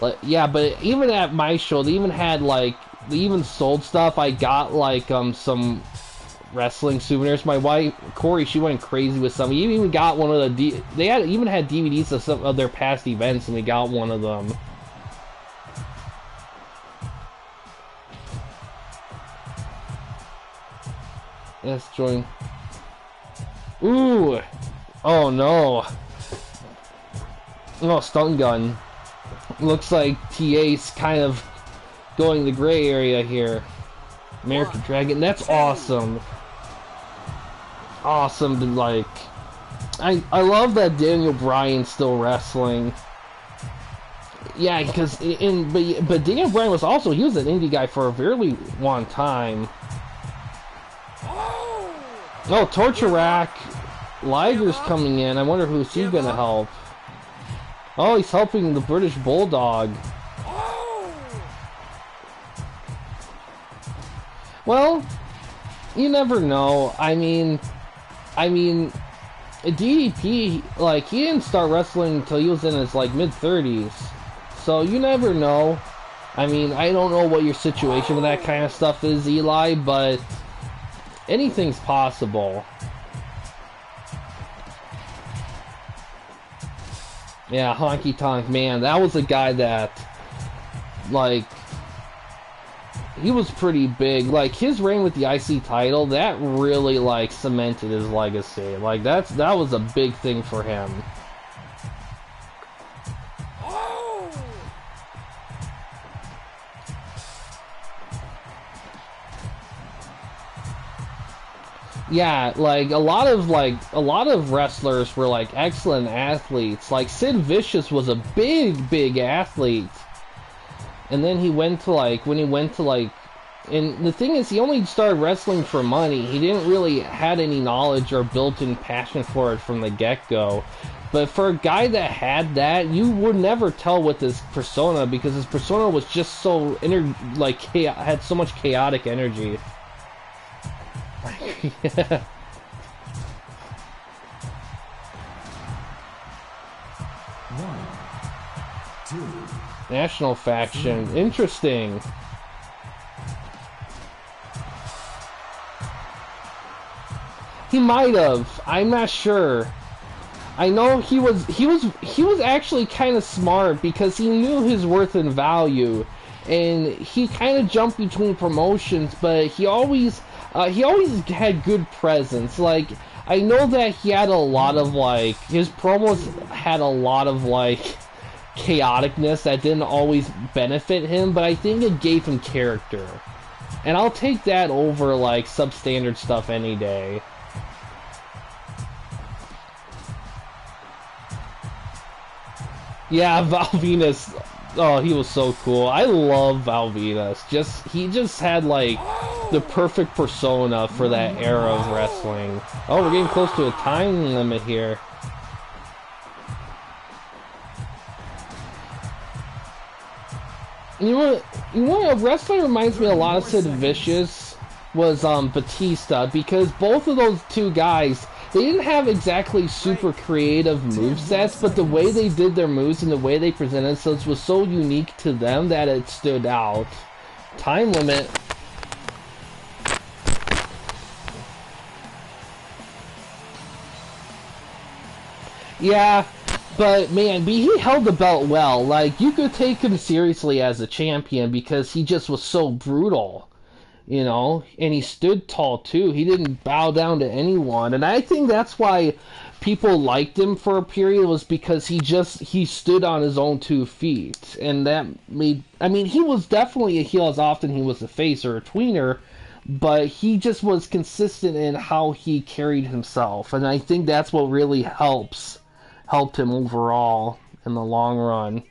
Like, yeah, but even at my show, they even had like they even sold stuff. I got like some wrestling souvenirs. My wife Corey, she went crazy with some. We even got one of the even had DVDs of some of their past events, and we got one of them. Let's join. Ooh, oh no! Oh, stun gun. Looks like TA's kind of going the gray area here. American Dragon, that's awesome. Awesome to like. I love that Daniel Bryan's still wrestling. Yeah, because but Daniel Bryan was also, he was an indie guy for a very long time. Oh, Torture Rack. Liger's coming in. I wonder who's he gonna help. Oh, he's helping the British Bulldog. Well, you never know. I mean, DDP, like, he didn't start wrestling until he was in his, like, mid-30s. So, you never know. I mean, I don't know what your situation with that kind of stuff is, Eli, but anything's possible. Yeah, Honky Tonk Man, that was a guy that, like, he was pretty big. Like, his reign with the IC title, that really, like, cemented his legacy. Like, that was a big thing for him. Yeah, like a lot of wrestlers were like excellent athletes. Like Sid Vicious was a big athlete. And then when he went to like, and the thing is, he only started wrestling for money. He didn't really had any knowledge or built-in passion for it from the get-go. But for a guy that had that, you would never tell with his persona, because his persona was just so had so much chaotic energy. Yeah. National faction. Interesting. He might have. I'm not sure. I know he was actually kind of smart because he knew his worth and value, and he kind of jumped between promotions, but he always had good presence. Like, I know that he had a lot of, like, his promos had a lot of, like, chaoticness that didn't always benefit him, but I think it gave him character. And I'll take that over, like, substandard stuff any day. Yeah, Val Venus. Oh, he was so cool. I love Val Venus. He just had, like, the perfect persona for that era of wrestling. Oh, we're getting close to a time limit here. You know what? A wrestler reminds me a lot of Sid Vicious was Batista, because both of those two guys, they didn't have exactly super creative movesets, but the way they did their moves and the way they presented themselves was so unique to them that it stood out. Time limit. Yeah, but man, he held the belt well. Like, you could take him seriously as a champion because he just was so brutal. You know, and he stood tall too. He didn't bow down to anyone, and I think that's why people liked him for a period, was because he stood on his own 2 feet, and that made. I mean, he was definitely a heel as often he was a face or a tweener, but he just was consistent in how he carried himself, and I think that's what really helped him overall in the long run.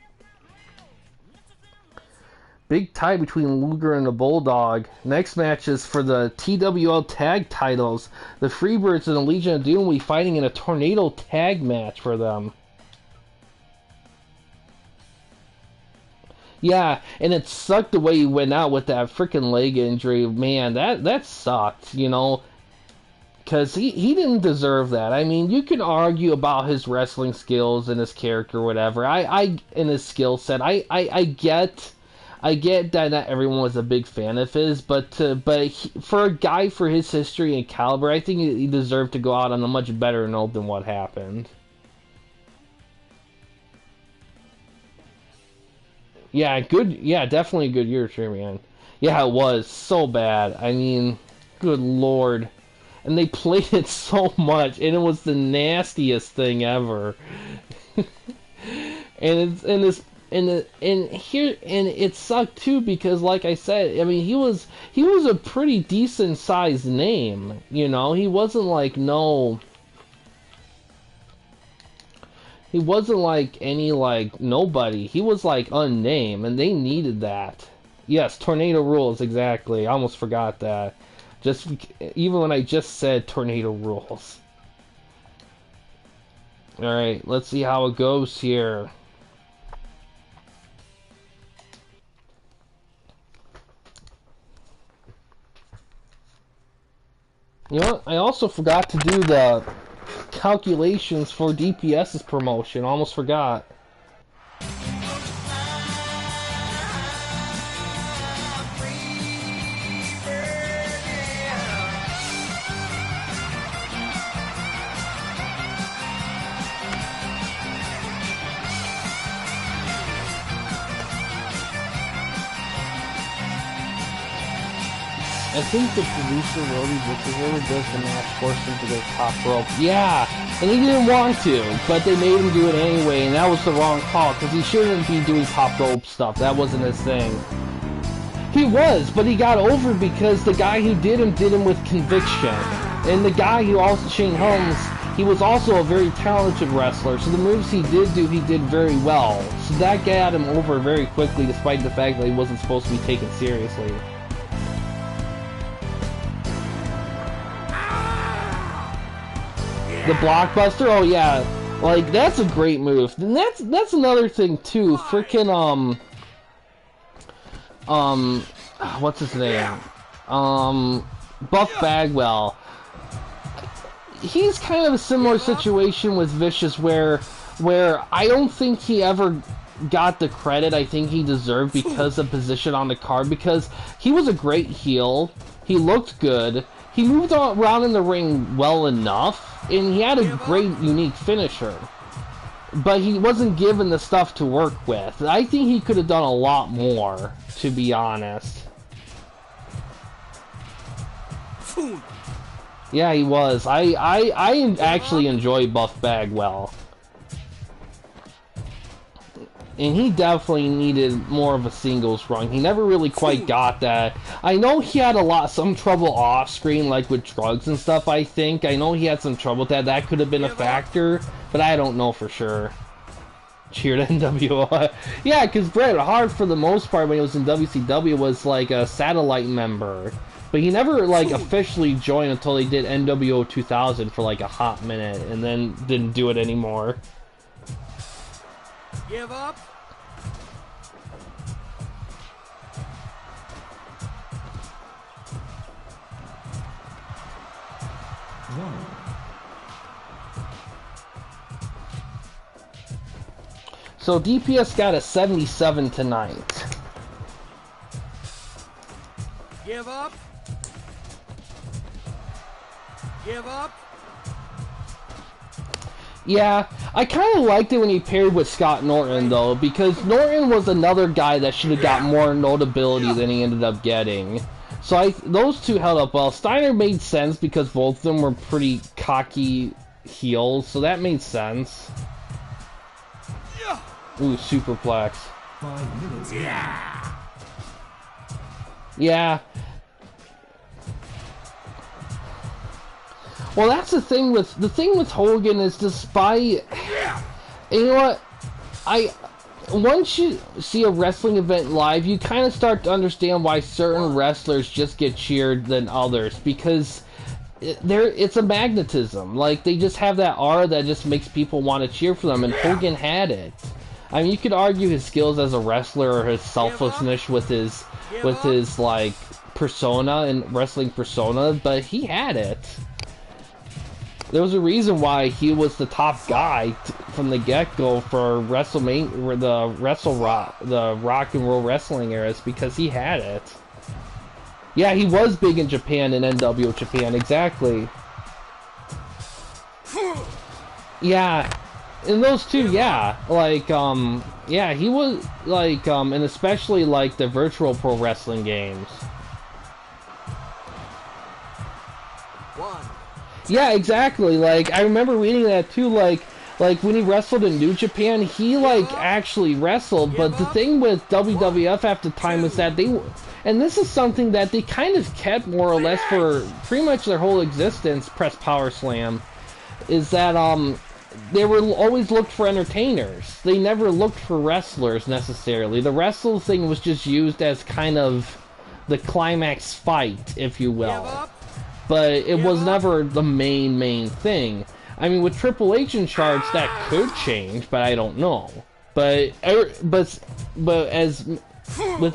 Big tie between Luger and the Bulldog. Next match is for the TWL tag titles. The Freebirds and the Legion of Doom will be fighting in a tornado tag match for them. Yeah, and it sucked the way he went out with that freaking leg injury. Man, that sucked, you know. Because he didn't deserve that. I mean, you can argue about his wrestling skills and his character or whatever. And his skill set. I get that not everyone was a big fan of his, but for a guy for his history and caliber, I think he deserved to go out on a much better note than what happened. Yeah, definitely a good year, sure, man. Yeah, it was so bad. I mean, good lord. And they played it so much, and it was the nastiest thing ever. and it sucked too, because like I said, I mean, he was a pretty decent sized name, you know. He wasn't like any like nobody. He was like unnamed, and they needed that. Yes, Tornado Rules, exactly. I almost forgot that. Even when I just said Tornado Rules. Alright, let's see how it goes here. You know what? I also forgot to do the calculations for DPS's promotion. Almost forgot. I think the producer Rody whoever does the match forced him to go top rope. Yeah, and he didn't want to, but they made him do it anyway, and that was the wrong call, because he shouldn't be doing top rope stuff. That wasn't his thing. He was, but he got over because the guy who did him with conviction. And the guy who also, Shane Helms, he was also a very talented wrestler, so the moves he did do, he did very well. So that got him over very quickly, despite the fact that he wasn't supposed to be taken seriously. The blockbuster, oh yeah, like that's a great move. And that's another thing too. Freaking what's his name? Buff Bagwell. He's kind of a similar situation with Vicious, where I don't think he ever got the credit I think he deserved because of position on the card, because he was a great heel, he looked good, he moved around in the ring well enough, and he had a great, unique finisher. But he wasn't given the stuff to work with. I think he could have done a lot more, to be honest. Yeah, he was. I actually enjoy Buff Bagwell. And he definitely needed more of a singles run. He never really quite got that. I know he had some trouble off screen, like with drugs and stuff, I think. I know he had some trouble with that. That could have been a factor, but I don't know for sure. Cheered NWO. Yeah, because Bret Hart, for the most part, when he was in WCW, was like a satellite member. But he never, like, officially joined until he did NWO 2000 for like a hot minute, and then didn't do it anymore. Give up. So DPS got a 77 tonight. Give up. Give up. Yeah, I kind of liked it when he paired with Scott Norton, though, because Norton was another guy that should have got more notability than he ended up getting. So those two held up well. Steiner made sense because both of them were pretty cocky heels, so that made sense. Ooh, superplex. 5 minutes. Yeah. Well, that's the thing with Hogan is, despite, and you know what, once you see a wrestling event live, you kind of start to understand why certain wrestlers just get cheered than others, because it's a magnetism. Like, they just have that aura that just makes people want to cheer for them, and Hogan had it. I mean, you could argue his skills as a wrestler or his selflessness with his like persona and wrestling persona, but he had it. There was a reason why he was the top guy from the get-go for WrestleMania, the Rock and Roll Wrestling era, because he had it. Yeah, he was big in Japan, in NWO Japan, exactly. Yeah, and those two, yeah, like, yeah, he was, like, and especially, like, the virtual pro wrestling games. Yeah, exactly. Like, I remember reading that too. Like when he wrestled in New Japan, he like actually wrestled. But the thing with WWF at the time was that and this is something that they kind of kept more or less for pretty much their whole existence. Press Power Slam, is that they were always looked for entertainers. They never looked for wrestlers necessarily. The wrestle thing was just used as kind of the climax fight, if you will. But it was never the main thing. I mean, with Triple H in charge, that could change, but I don't know. But as with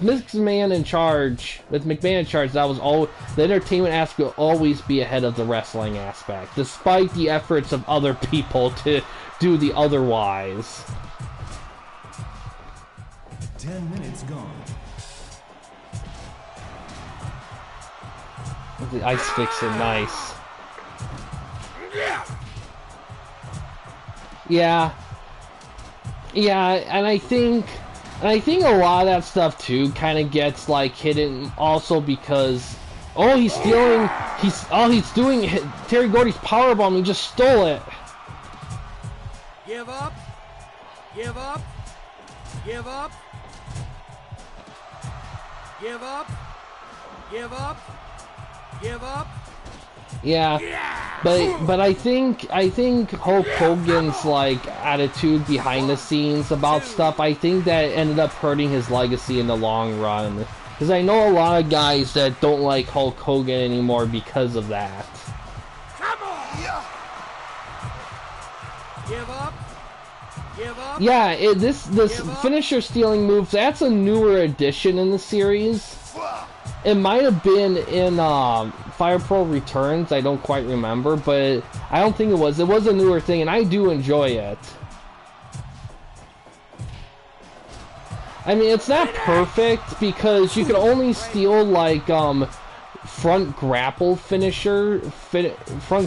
McMahon in charge, that was all. The entertainment aspect will always be ahead of the wrestling aspect, despite the efforts of other people to do the otherwise. 10 minutes gone. The ice fix are nice. Yeah, and I think a lot of that stuff too kind of gets like hidden also because he's stealing. He's doing Terry Gordy's powerbomb. He just stole it. Give up. Give up. Give up. Give up. Give up. Give up. Yeah, but I think Hulk Hogan's like attitude behind the scenes about stuff, I think that ended up hurting his legacy in the long run. Because I know a lot of guys that don't like Hulk Hogan anymore because of that. Come on! Give up. Give up. Yeah, this finisher stealing moves, that's a newer addition in the series. It might have been in Fire Pro Returns, I don't quite remember, but I don't think it was. It was a newer thing, and I do enjoy it. I mean, it's not perfect because you can only steal like front grapple front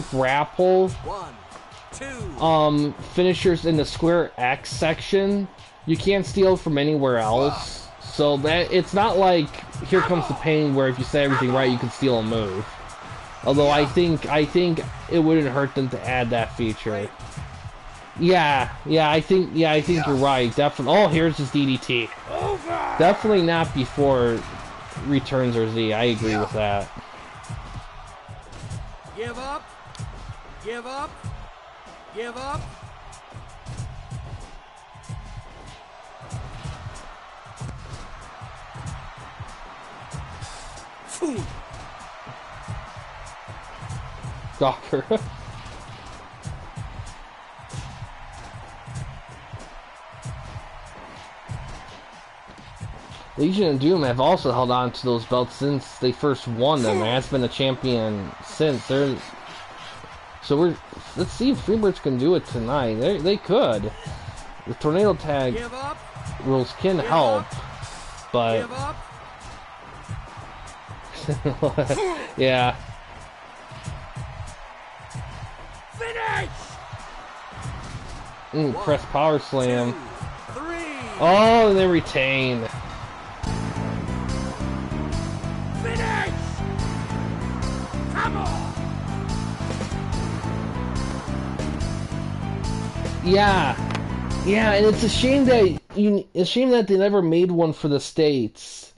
grapple 1, 2. Finishers in the square X section. You can't steal from anywhere else. So that it's not like Here Comes the Pain where if you say everything right you can steal a move. Although I think it wouldn't hurt them to add that feature. Yeah, I think you're right. Definitely. Oh, here's his DDT. Definitely not before Returns or Z. I agree with that. Give up. Give up. Give up. Docker. Legion and Doom have also held on to those belts since they first won them. Has been a champion since. Let's see if Freebirds can do it tonight. They could. The tornado tag rules can help, but yeah. Press power slam. 2, 3. Oh, and they retain. Finish! Come on! Yeah, and it's a shame that they never made one for the States.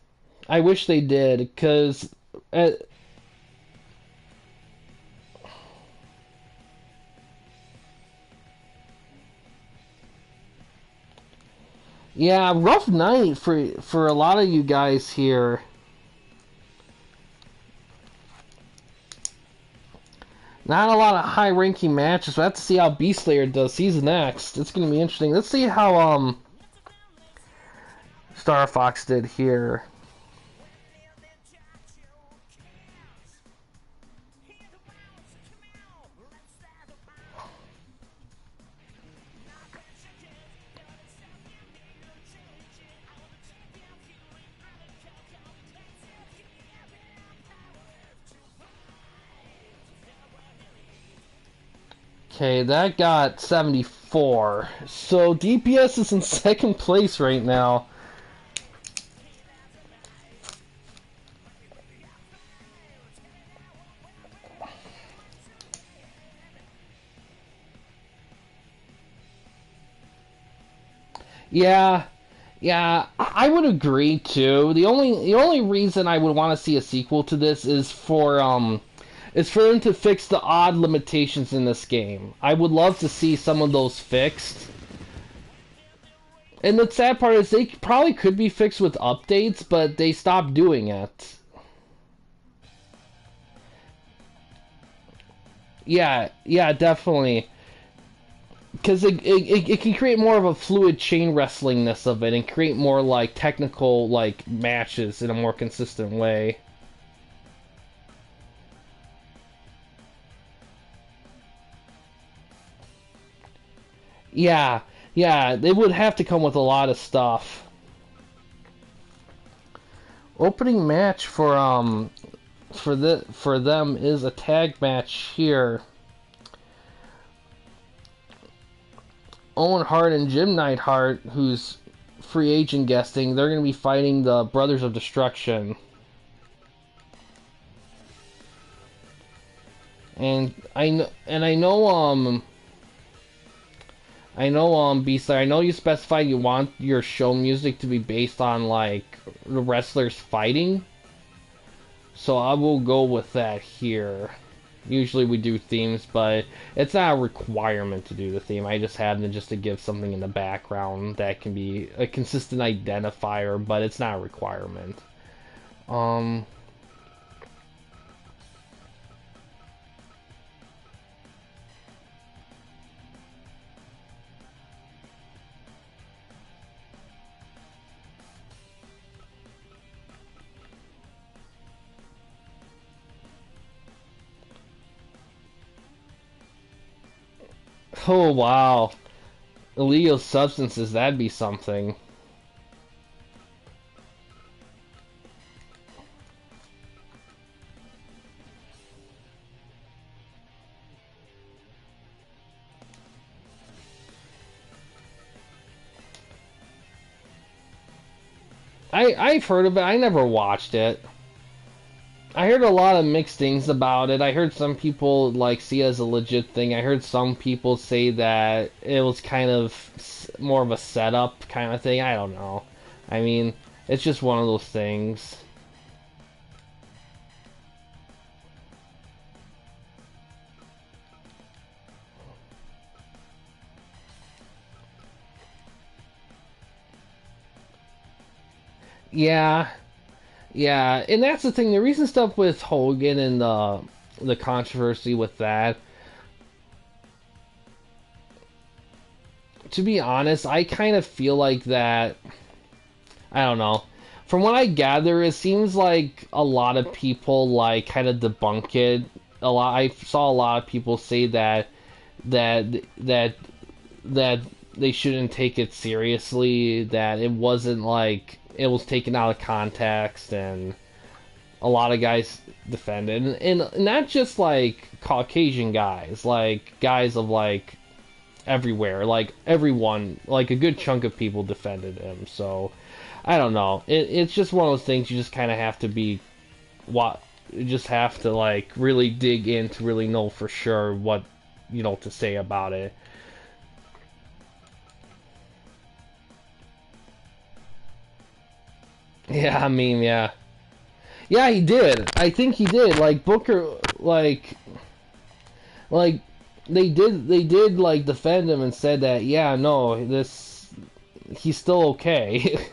I wish they did, because yeah, rough night for a lot of you guys here. Not a lot of high-ranking matches. We'll have to see how Beastlayer does. He's next. It's going to be interesting. Let's see how Star Fox did here. Okay, that got 74. So DPS is in second place right now. Yeah, I would agree too. The only reason I would want to see a sequel to this is for them to fix the odd limitations in this game. I would love to see some of those fixed. And the sad part is they probably could be fixed with updates, but they stopped doing it. Yeah, definitely. Because it can create more of a fluid chain wrestlingness of it and create more like technical like matches in a more consistent way. Yeah, they would have to come with a lot of stuff. Opening match for them is a tag match here. Owen Hart and Jim Neidhart, who's free agent guesting, they're going to be fighting the Brothers of Destruction. And I know Beastler, I know you specified you want your show music to be based on like the wrestlers fighting. So I will go with that here. Usually we do themes, but it's not a requirement to do the theme. I just have them just to give something in the background that can be a consistent identifier, but it's not a requirement. Oh wow. Illegal substances, that'd be something. I've heard of it. I never watched it. I heard a lot of mixed things about it. I heard some people like see it as a legit thing. I heard some people say that it was kind of more of a setup kind of thing. I don't know. I mean, it's just one of those things. Yeah. Yeah, and that's the thing. The recent stuff with Hogan and the controversy with that. To be honest, I kind of feel like that. I don't know. From what I gather, it seems like a lot of people like kind of debunk it. A lot. I saw a lot of people say that that that they shouldn't take it seriously. That it wasn't like it was taken out of context, and a lot of guys defended, and not just like Caucasian guys, like guys of like everywhere, like everyone, like a good chunk of people defended him. So I don't know. It's just one of those things you just kind of have to be what you just have to like really dig in to really know for sure what to say about it. Yeah, I mean, yeah. Yeah, he did. I think he did. Like Booker, like they did like defend him and said that, yeah, no, he's still okay.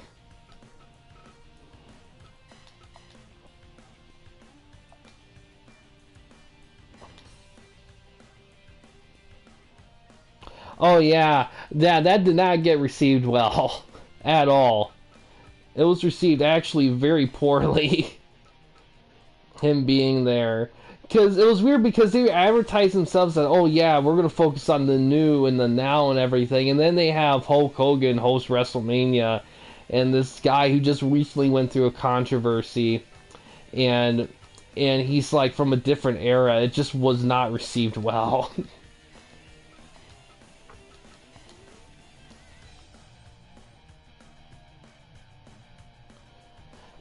Oh yeah, that did not get received well at all. It was received actually very poorly. Him being there. Because it was weird because they advertised themselves that, oh yeah, we're going to focus on the new and the now and everything. And then they have Hulk Hogan host WrestleMania and this guy who just recently went through a controversy. And he's like from a different era. It just was not received well.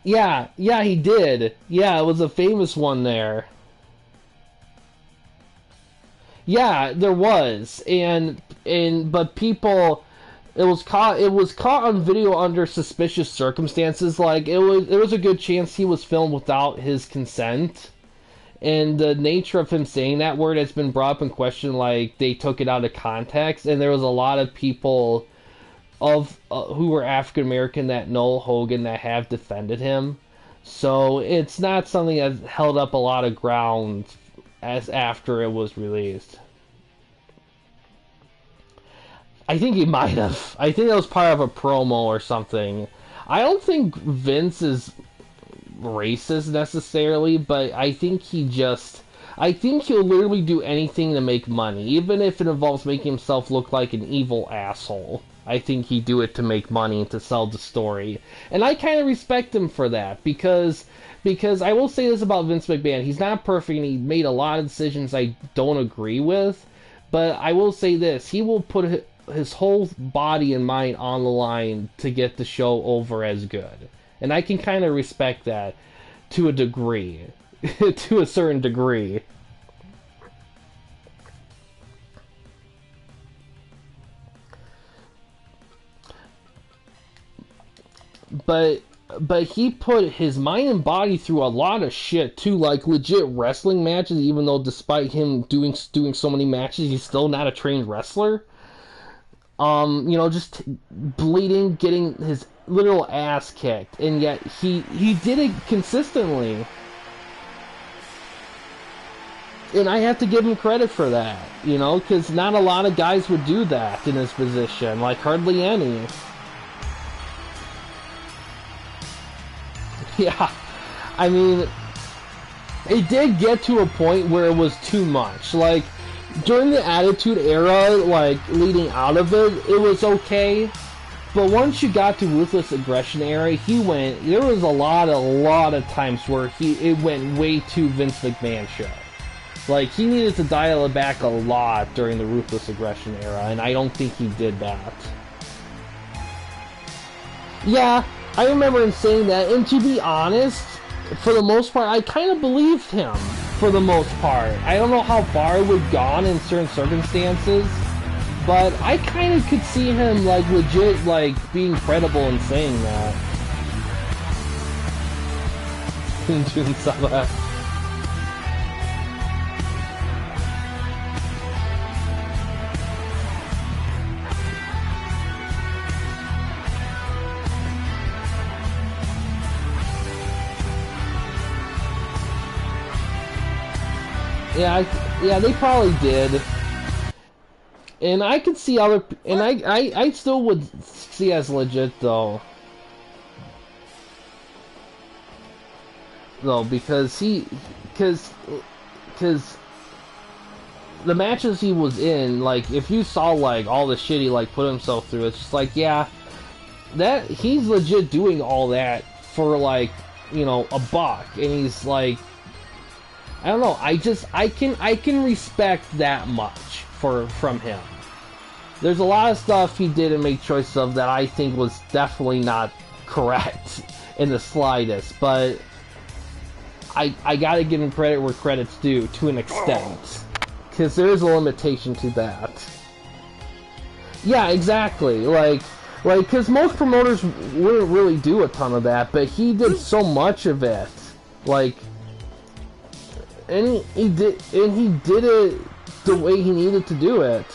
Yeah, he did. Yeah, it was a famous one there. Yeah, there was, but people, it was caught on video under suspicious circumstances. Like there was a good chance he was filmed without his consent, and the nature of him saying that word has been brought up in question. Like they took it out of context, and there was a lot of people who were African American that know Hogan that have defended him. So it's not something that held up a lot of ground as after it was released. I think he might have. I think that was part of a promo or something. I don't think Vince is racist necessarily, but I think he'll literally do anything to make money, even if it involves making himself look like an evil asshole. I think he'd do it to make money and to sell the story. And I kind of respect him for that, because I will say this about Vince McMahon. He's not perfect, and he made a lot of decisions I don't agree with, but I will say this. He will put his whole body and mind on the line to get the show over as good. And I can kind of respect that to a degree. To a certain degree. But he put his mind and body through a lot of shit too, like legit wrestling matches. Even though despite him doing so many matches, he's still not a trained wrestler. Just bleeding, getting his literal ass kicked, and yet he did it consistently. And I have to give him credit for that, because not a lot of guys would do that in his position, like hardly any. Yeah, I mean, it did get to a point where it was too much. Like, during the Attitude Era, like, leading out of it, it was okay. But once you got to Ruthless Aggression Era, there was a lot of times where it went way too Vince McMahon show. Like, he needed to dial it back a lot during the Ruthless Aggression Era, and I don't think he did that. Yeah, I remember him saying that, and to be honest, for the most part, I kind of believed him, for the most part. I don't know how far it would have gone in certain circumstances, but I kind of could see him, like, legit, like, being credible in saying that. Jun Saba. Yeah, they probably did. And I could see other, and I still would see as legit though. Though, because because the matches he was in, like, if you saw, like, all the shit he, like, put himself through, it's just like, yeah, that, he's legit doing all that for, like, you know, a buck, and he's, like, I don't know, I can respect that much from him. There's a lot of stuff he did and make choices of that I think was definitely not correct in the slightest, but I gotta give him credit where credit's due, to an extent. Because there is a limitation to that. Yeah, exactly. Like, because most promoters wouldn't really do a ton of that, but he did so much of it. Like, and he did it the way he needed to do it.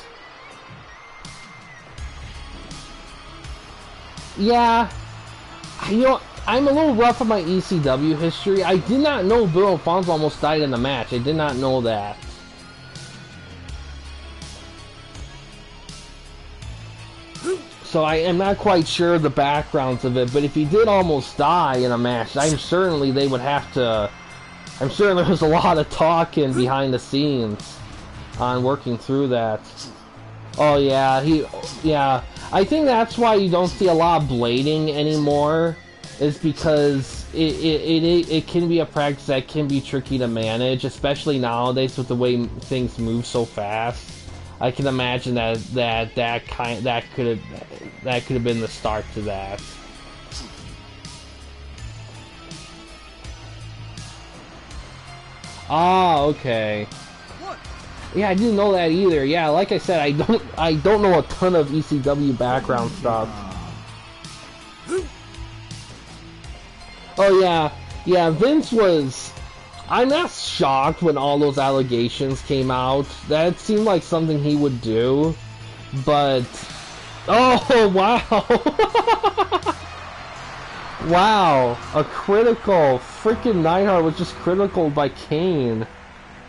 Yeah, you know, I'm a little rough on my ECW history. I did not know Bill Alfonso almost died in the match. I did not know that. So I am not quite sure the backgrounds of it, but if he did almost die in a match, I'm certainly they would have to... I'm sure there was a lot of talking behind the scenes on working through that. Oh yeah, yeah. I think that's why you don't see a lot of blading anymore, is because it can be a practice that can be tricky to manage, especially nowadays with the way things move so fast. I can imagine that could have been the start to that. Ah, okay. Yeah, I didn't know that either. Yeah, like I said, I don't know a ton of ECW background stuff. Oh yeah, Vince was... I'm not shocked when all those allegations came out. That seemed like something he would do, but... Oh, wow! Wow, a critical. Freaking Neidhart was just critical by Kane.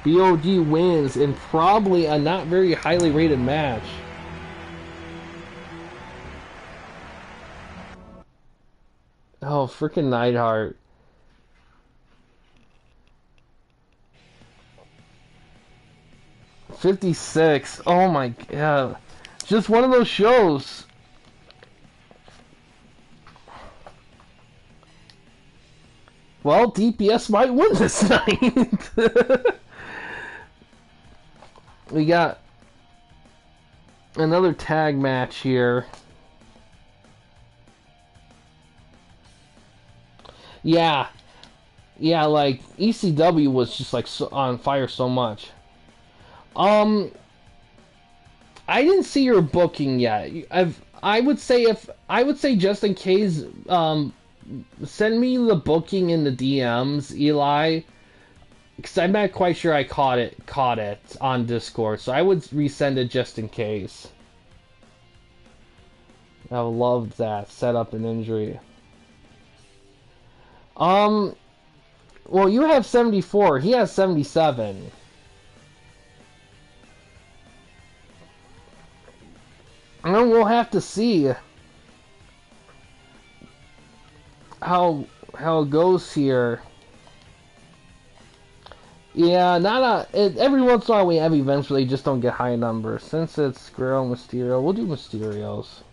BOD wins in probably a not very highly rated match. Oh, freaking Neidhart. $56. Oh my god. Just one of those shows. Well, DPS might win this night. We got another tag match here. Yeah, like ECW was just like so on fire so much. I didn't see your booking yet. I would say just in case, send me the booking in the DMs, Eli, because I'm not quite sure I caught it on Discord. So I would resend it just in case. I loved that setup and injury. Well, you have 74. He has 77. And we'll have to see how it goes here. Yeah, every once in a while we have events where they just don't get high numbers. Since it's Guerrero Mysterio, we'll do Mysterios.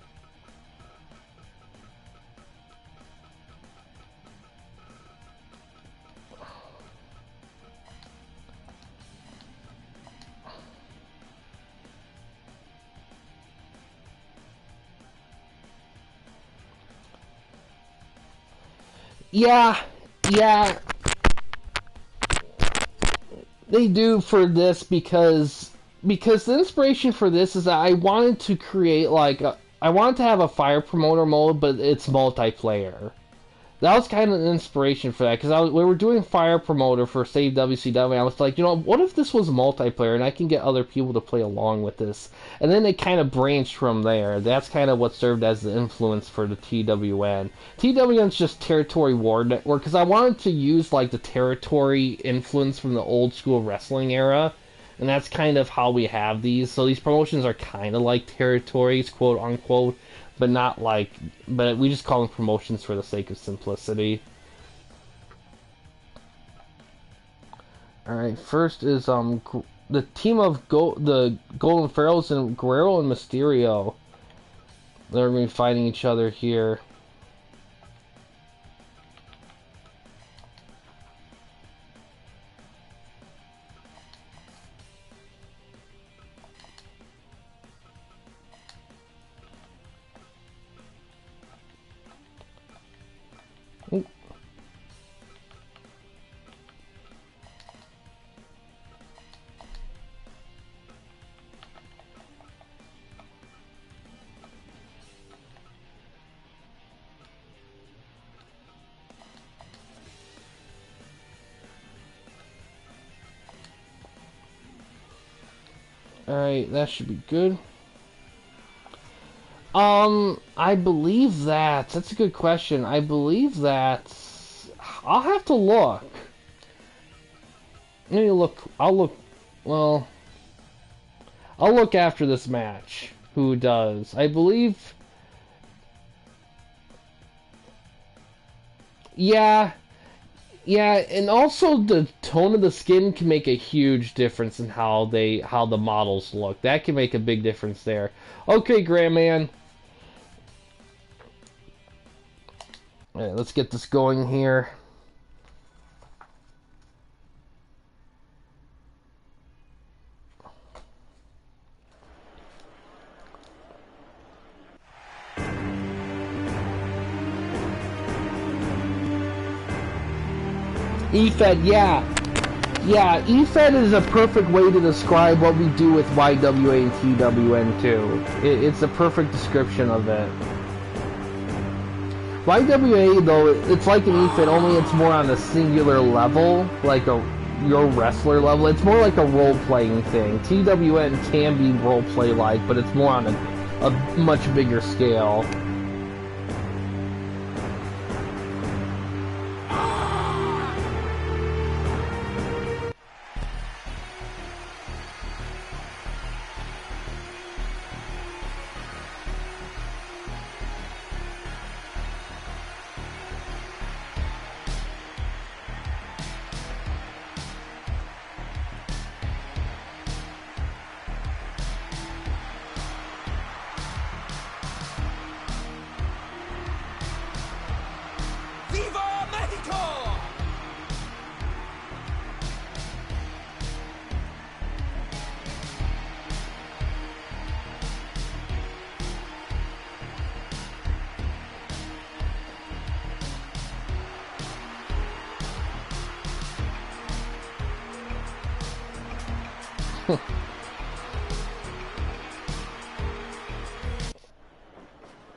Yeah, yeah, they do for this because the inspiration for this is that I wanted to create I wanted to have a fire promoter mode, but it's multiplayer. That was kind of an inspiration for that, because we were doing Fire Promoter for Save WCW, and I was like, you know, what if this was multiplayer, and I can get other people to play along with this? And then it kind of branched from there. That's kind of what served as the influence for the TWN. TWN's just Territory War Network, because I wanted to use, like, the territory influence from the old school wrestling era, and that's kind of how we have these. So these promotions are kind of like territories, quote-unquote, but not like, but we just call them promotions for the sake of simplicity. Alright, first is the team of the Golden Pharaohs and Guerrero and Mysterio. They're going to be fighting each other here. Alright, that should be good. I believe that's a good question. I believe that I'll have to look. Maybe well, I'll look after this match. Who does? I believe, yeah, and also the tone of the skin can make a huge difference in how the models look. That can make a big difference there. Okay, Grandman. Alright, let's get this going here. EFED, yeah, EFED is a perfect way to describe what we do with YWA and TWN2. It's a perfect description of it. YWA, though, it's like an EFED, only it's more on a singular level, like your wrestler level. It's more like a role-playing thing. TWN can be role-play-like, but it's more on a much bigger scale. Viva Mexico!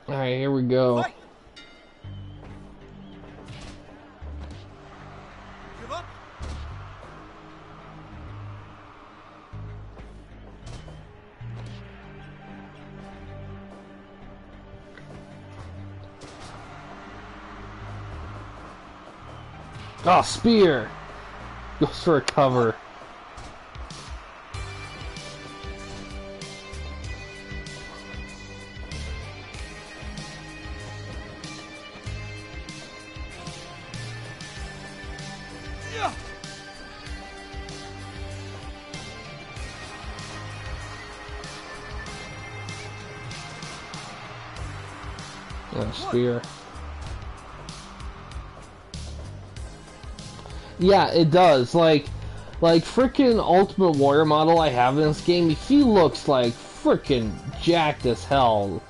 Alright, here we go. Fight! Give up! Oh, spear! Goes for a cover. Yeah! Spear. Yeah, it does. Like frickin' Ultimate Warrior model I have in this game, he looks like frickin' jacked as hell.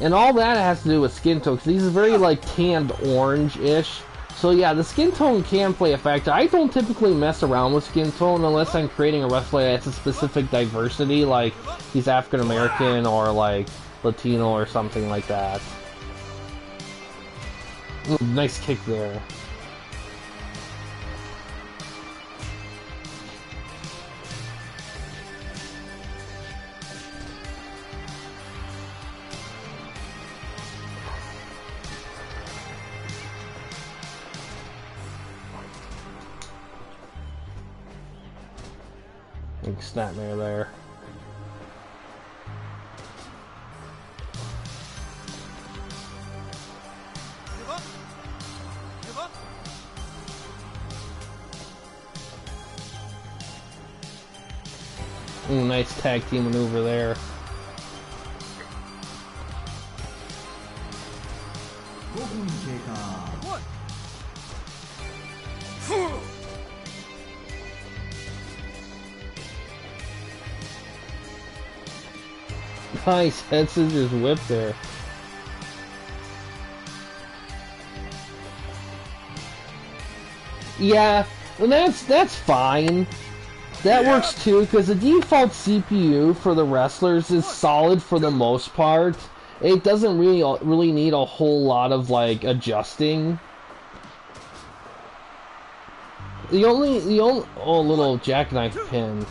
And all that has to do with skin tone, because he's very, like, tanned orange-ish. So yeah, the skin tone can play a factor. I don't typically mess around with skin tone unless I'm creating a wrestler that's a specific diversity, like he's African American or like Latino or something like that. Ooh, nice kick there. Big snapmare there. Ooh, nice tag team maneuver there. Nice head scissors whip there. Yeah, and that's fine. That works too, because the default CPU for the wrestlers is solid for the most part. It doesn't really need a whole lot of like adjusting. The only little jackknife pin.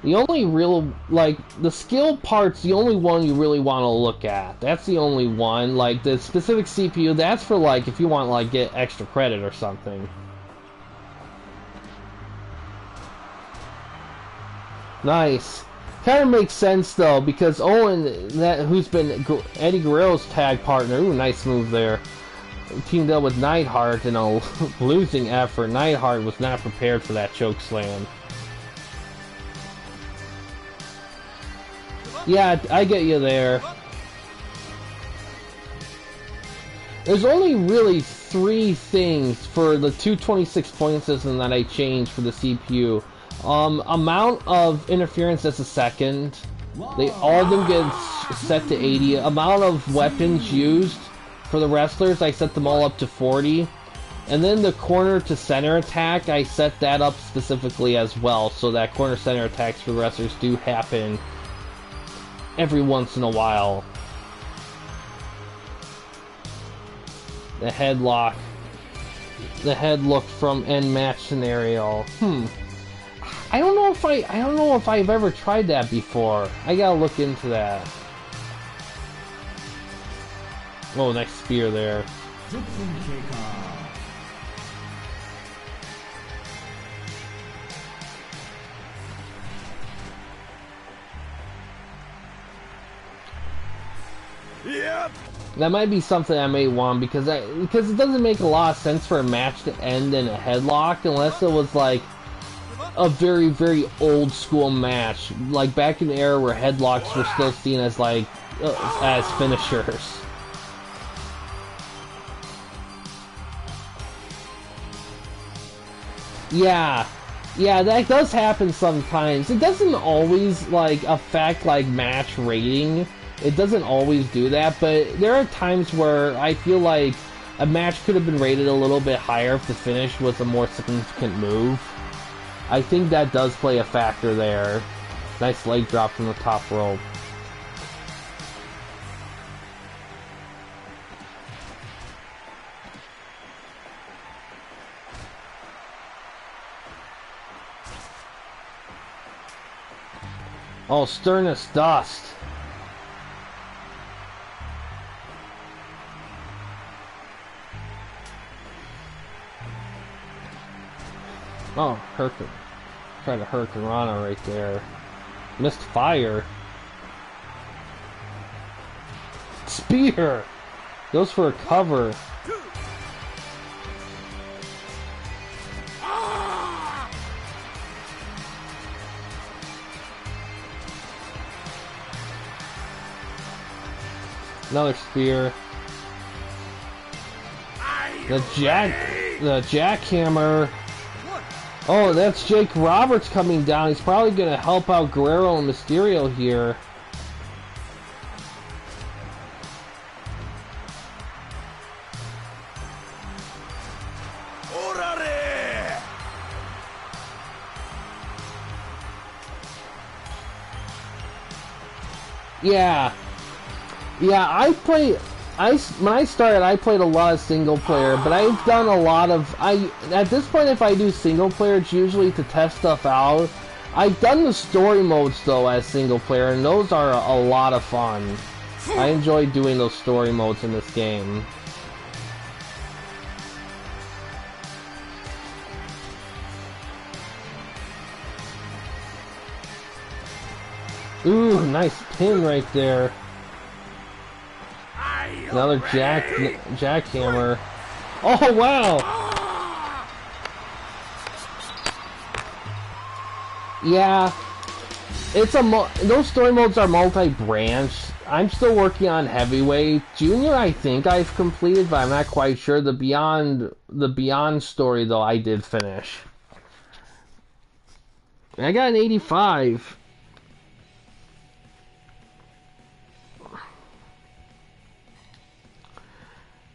The only real, like, the skill part's the only one you really want to look at. That's the only one. Like, the specific CPU, that's for, like, if you want, like, get extra credit or something. Nice. Kind of makes sense, though, because Owen, who's been Eddie Guerrero's tag partner, ooh, nice move there, teamed up with Neidhart in a losing effort. Neidhart was not prepared for that choke slam. Yeah, I get you there. There's only really 3 things for the 226 point system that I changed for the CPU. Amount of interference as a second. All of them get set to 80. Amount of weapons used for the wrestlers, I set them all up to 40. And then the corner to center attack, I set that up specifically as well, so that corner center attacks for the wrestlers do happen every once in a while. The headlock. The headlock from end match scenario. I don't know if I've ever tried that before. I gotta look into that. Oh, nice spear there. Yep. That might be something I may want because it doesn't make a lot of sense for a match to end in a headlock unless it was like a very, very old school match, like back in the era where headlocks were still seen as like as finishers. Yeah, that does happen sometimes. It doesn't always like affect like match rating. It doesn't always do that, but there are times where I feel like a match could have been rated a little bit higher if the finish was a more significant move. I think that does play a factor there. Nice leg drop from the top rope. Oh, stern as dust. Oh, Hurricane. Tried a Hurricane Rana right there. Missed fire. Spear! Goes for a cover. Another spear. The jackhammer. Oh, that's Jake Roberts coming down. He's probably going to help out Guerrero and Mysterio here. Yeah. Yeah, when I started, I played a lot of single player, but I've done a lot of, at this point, if I do single player, it's usually to test stuff out. I've done the story modes, though, as single player, and those are a lot of fun. I enjoy doing those story modes in this game. Ooh, nice pin right there. Another jackhammer. Oh wow! Yeah, it's those story modes are multi-branched. I'm still working on Heavyweight. Junior, I think I've completed, but I'm not quite sure. The Beyond story though, I did finish. I got an 85.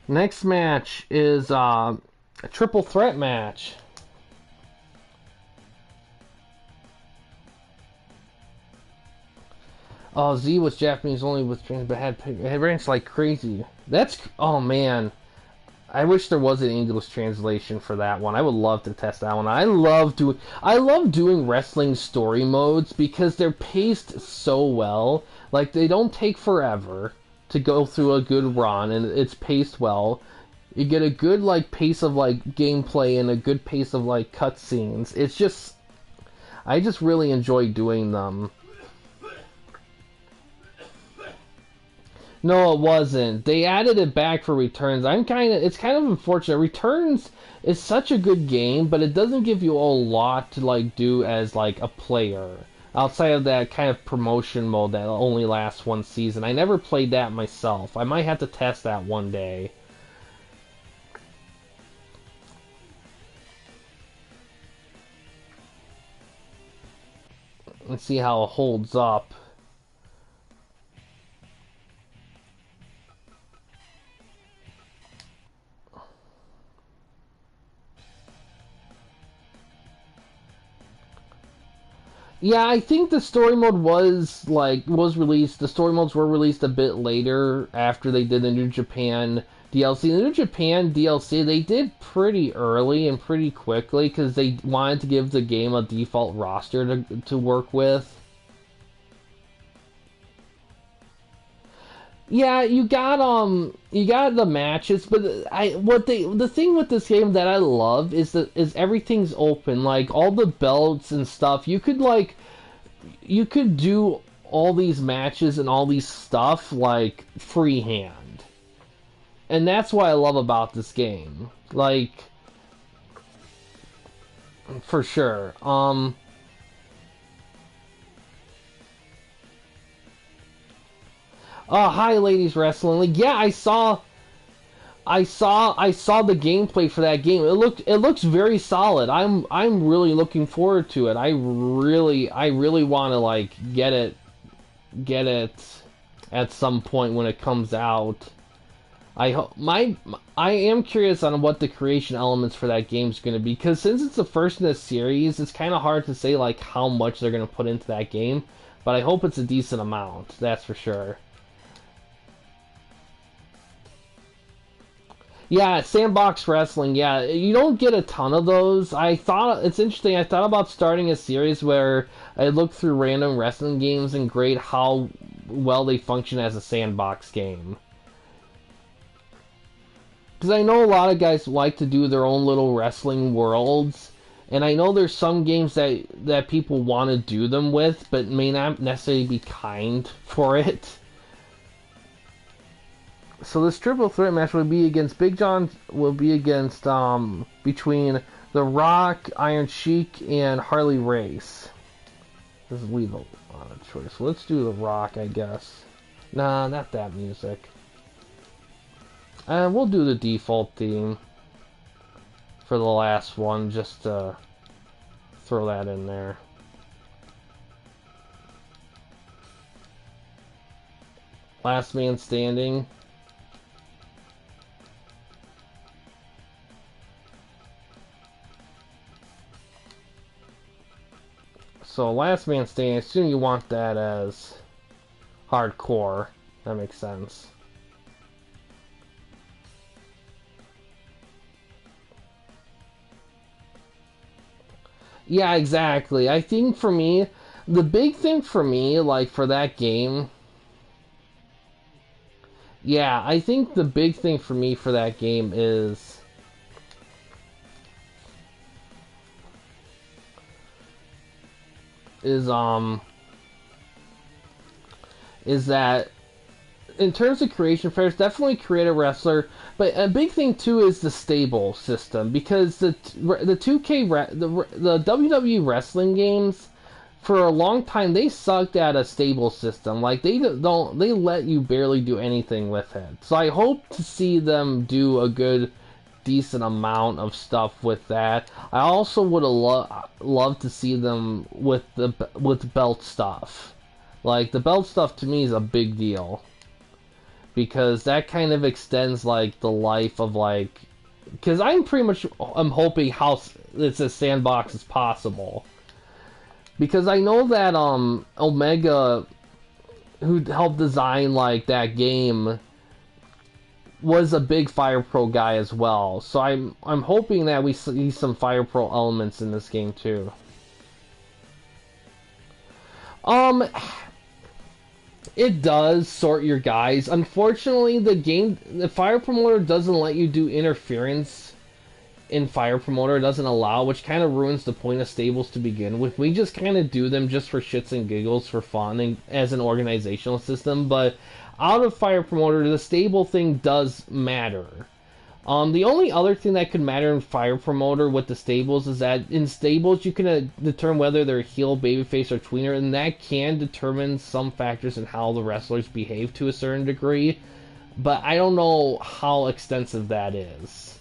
Next match is a triple threat match. Oh, Z was Japanese only with trans, but had ranks like crazy. Oh man, I wish there was an English translation for that one. I would love to test that one. I love doing wrestling story modes because they're paced so well. Like they don't take forever to go through a good run, and it's paced well. You get a good pace of gameplay and a good pace of cutscenes. It's just, I just really enjoy doing them. No, it wasn't. They added it back for Returns. It's kind of unfortunate. Returns is such a good game, but it doesn't give you a lot to do as a player. Outside of that kind of promotion mode that only lasts one season. I never played that myself. I might have to test that one day. Let's see how it holds up. Yeah, I think the story mode was released. The story modes were released a bit later after they did the New Japan DLC. The New Japan DLC they did pretty early and pretty quickly because they wanted to give the game a default roster to work with. Yeah, you got the matches, but the thing with this game that I love is everything's open. Like all the belts and stuff, you could do all these matches and all these stuff freehand. And that's what I love about this game. For sure. Oh, hi, ladies wrestling. Yeah, I saw the gameplay for that game. It looks very solid. I'm really looking forward to it. I really want to get it at some point when it comes out. I am curious on what the creation elements for that game is going to be, because since it's the first in the series, it's kind of hard to say how much they're going to put into that game. But I hope it's a decent amount. That's for sure. Yeah, sandbox wrestling. Yeah, you don't get a ton of those. It's interesting. I thought about starting a series where I look through random wrestling games and grade how well they function as a sandbox game. Because I know a lot of guys like to do their own little wrestling worlds, and I know there's some games that people want to do them with, but may not necessarily be kind for it. So this triple threat match will be against Big John. Will be against between The Rock, Iron Sheik, and Harley Race. This is leave a lot of choice. Let's do The Rock, I guess. Nah, not that music. We'll do the default theme for the last one, just to throw that in there. Last man standing. So last man standing, I assume you want that as hardcore. That makes sense. Yeah, exactly. I think for me, the big thing for me, like for that game, yeah, I think the big thing for me for that game is is that in terms of creation fairs, definitely create a wrestler. But a big thing too is the stable system, because the 2K the WWE wrestling games for a long time they sucked at a stable system. Like they let you barely do anything with it. So I hope to see them do a good decent amount of stuff with that. I also would have loved to see them with belt stuff. Like the belt stuff to me is a big deal, because that kind of extends like the life of like, because I'm hoping how it's a sandbox as possible, because I know that Omega, who helped design like that game, was a big Fire Pro guy as well. So I'm hoping that we see some Fire Pro elements in this game too. It does sort your guys. Unfortunately, the Fire Promoter doesn't let you do interference in Fire Promoter. It doesn't allow, which kind of ruins the point of stables to begin with. We just kind of do them just for shits and giggles, for fun, and as an organizational system. But out of Fire Promoter, the stable thing does matter. The only other thing that could matter in Fire Promoter with the stables is that in stables you can determine whether they're heel, babyface, or tweener, and that can determine some factors in how the wrestlers behave to a certain degree, but I don't know how extensive that is.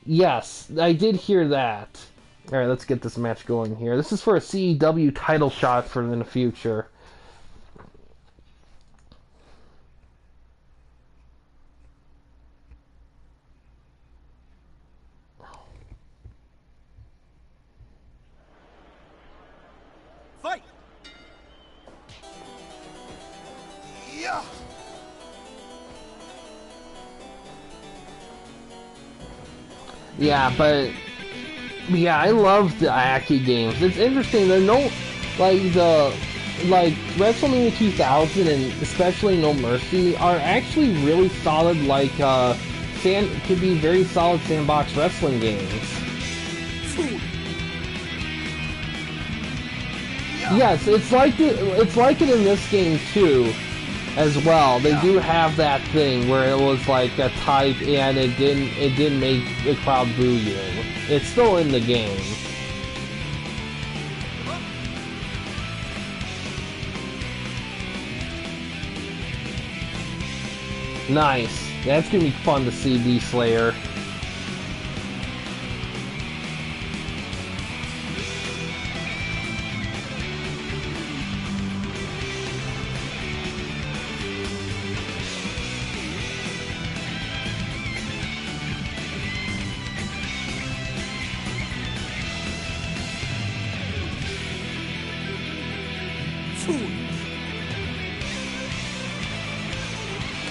Yes, I did hear that. Alright, let's get this match going here. This is for a CEW title shot for in the future. Fight! Yeah. Yeah, but yeah, I love the Aki games. It's interesting. They're no like WrestleMania 2000 and especially No Mercy are actually really solid. Like could be very solid sandbox wrestling games. Yes, it's like it in this game too, as well. They do have that thing where it was like a type and it didn't make the crowd boo you. It's still in the game. Nice. That's gonna be fun to see D Slayer.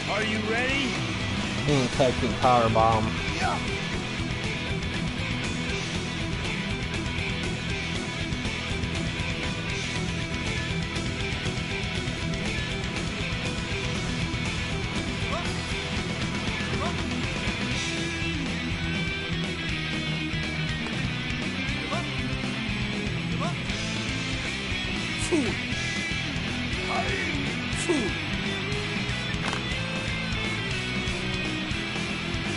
Are you ready? Technic power bomb. Yeah.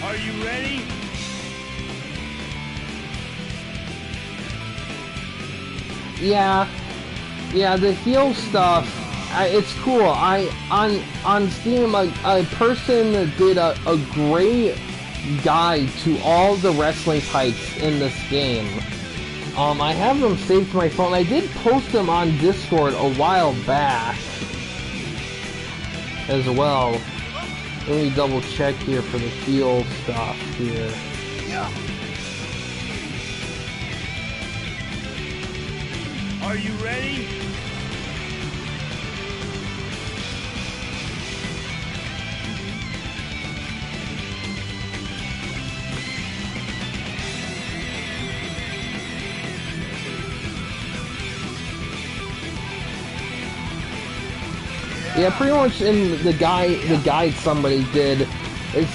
Are you ready? Yeah, the heel stuff, it's cool. On Steam, a person did a great guide to all the wrestling types in this game. I have them saved to my phone. I did post them on Discord a while back as well. Let me double check here for the heel stuff here. Yeah. Are you ready? Yeah, pretty much in the guide somebody did is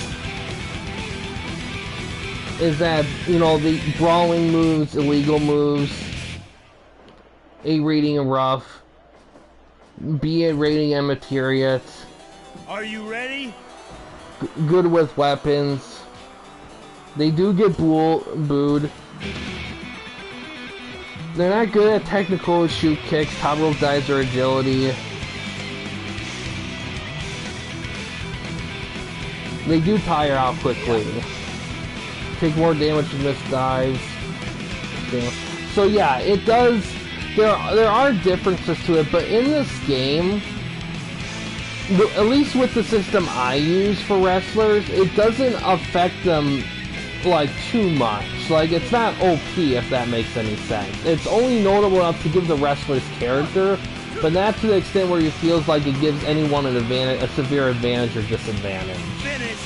that, you know, the brawling moves, illegal moves, A rating and rough, B rating and materials, Are you ready? good with weapons. They do get booed. They're not good at technical shoot kicks, top rope dives, or agility. They do tire out quickly. Take more damage from miss dives. Yeah. So yeah, it does. There are differences to it, but in this game, at least with the system I use for wrestlers, it doesn't affect them like too much. Like, it's not OP, if that makes any sense. It's only notable enough to give the wrestler's character, but not to the extent where it feels like it gives anyone an advantage, a severe advantage or disadvantage. Finish.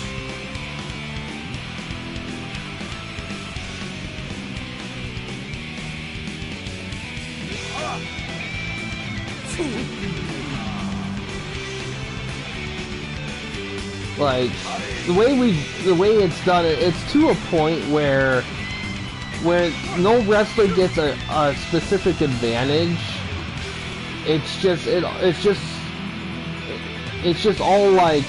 Like, the way it's done, it's to a point where no wrestler gets a specific advantage. It's just all like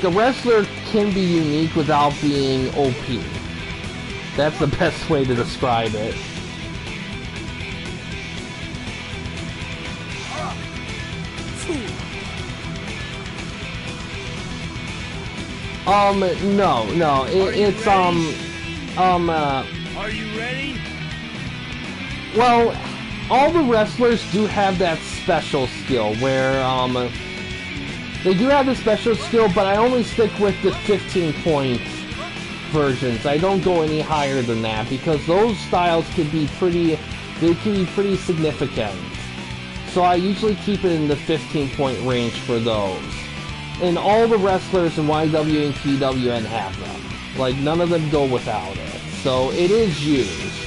a wrestler can be unique without being OP. That's the best way to describe it. No, it's Are you ready? Well, all the wrestlers do have that special skill where, they do have the special skill, but I only stick with the 15 point versions. I don't go any higher than that, because those styles can be pretty significant. So I usually keep it in the 15 point range for those. And all the wrestlers in YW and TWN have them. Like, none of them go without it. So it is used.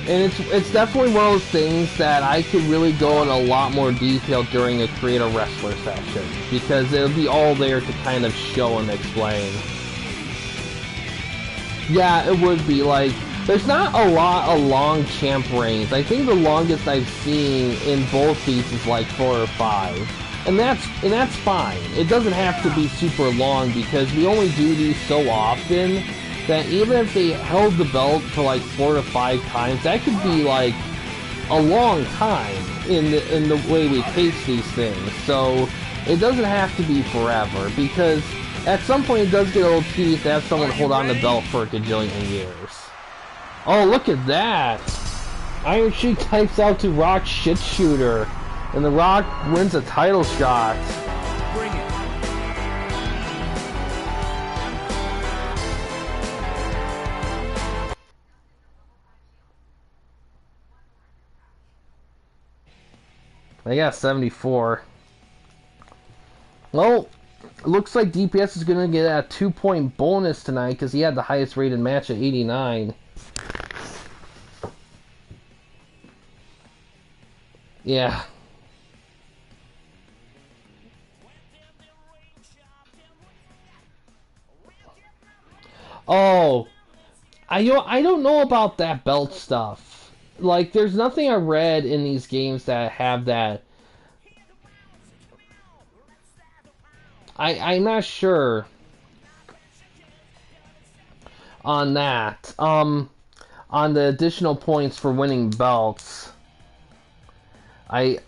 And it's definitely one of those things that I could really go in a lot more detail during a Create a Wrestler session, because it'll be all there to kind of show and explain. Yeah, it would be. Like, there's not a lot of long champ reigns. I think the longest I've seen in both these is like 4 or 5. And that's fine. It doesn't have to be super long, because we only do these so often that even if they held the belt for like 4 to 5 times, that could be like a long time in the way we pace these things. So it doesn't have to be forever, because at some point it does get a little tedious to have someone hold on the belt for a gajillion years. Oh, look at that! Iron Sheik types out to Rock shit shooter, and The Rock wins a title shot. Bring it. I got 74. Well, it looks like DPS is going to get a 2-point bonus tonight, because he had the highest rated match at 89. Yeah. Oh, I don't know about that belt stuff. Like, there's nothing I read in these games that have that. I'm not sure on that. On the additional points for winning belts. It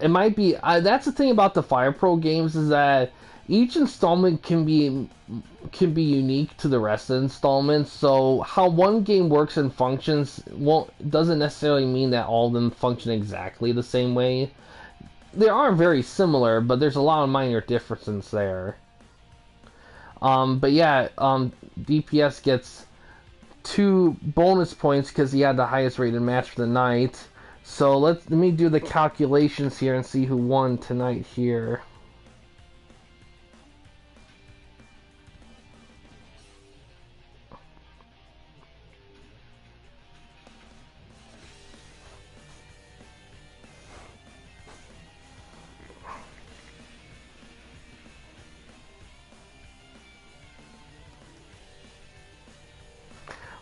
might be, that's the thing about the Fire Pro games, is that each installment can be unique to the rest of the installments. So how one game works and functions doesn't necessarily mean that all of them function exactly the same way. They are very similar, but there's a lot of minor differences there. But yeah, DPS gets 2 bonus points because he had the highest rated match for the night. So let me do the calculations here and see who won tonight here.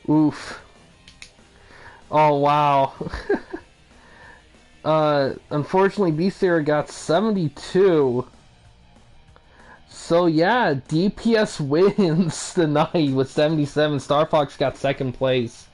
Oof. Oh, wow. Unfortunately, B-Sarah got 72. So, yeah, DPS wins tonight with 77. Star Fox got second place.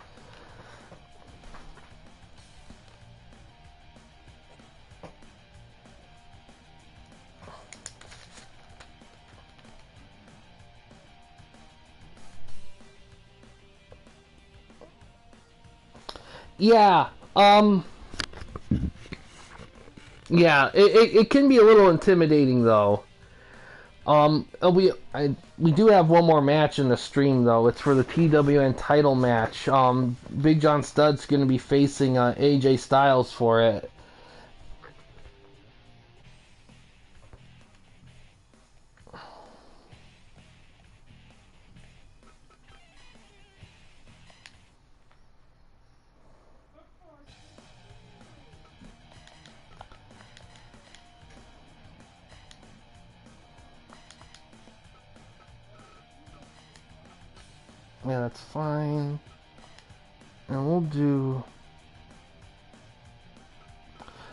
Yeah, yeah, it can be a little intimidating though. We do have one more match in the stream though. It's for the TWN title match. Big John Studd's going to be facing AJ Styles for it. Yeah, that's fine. And we'll do...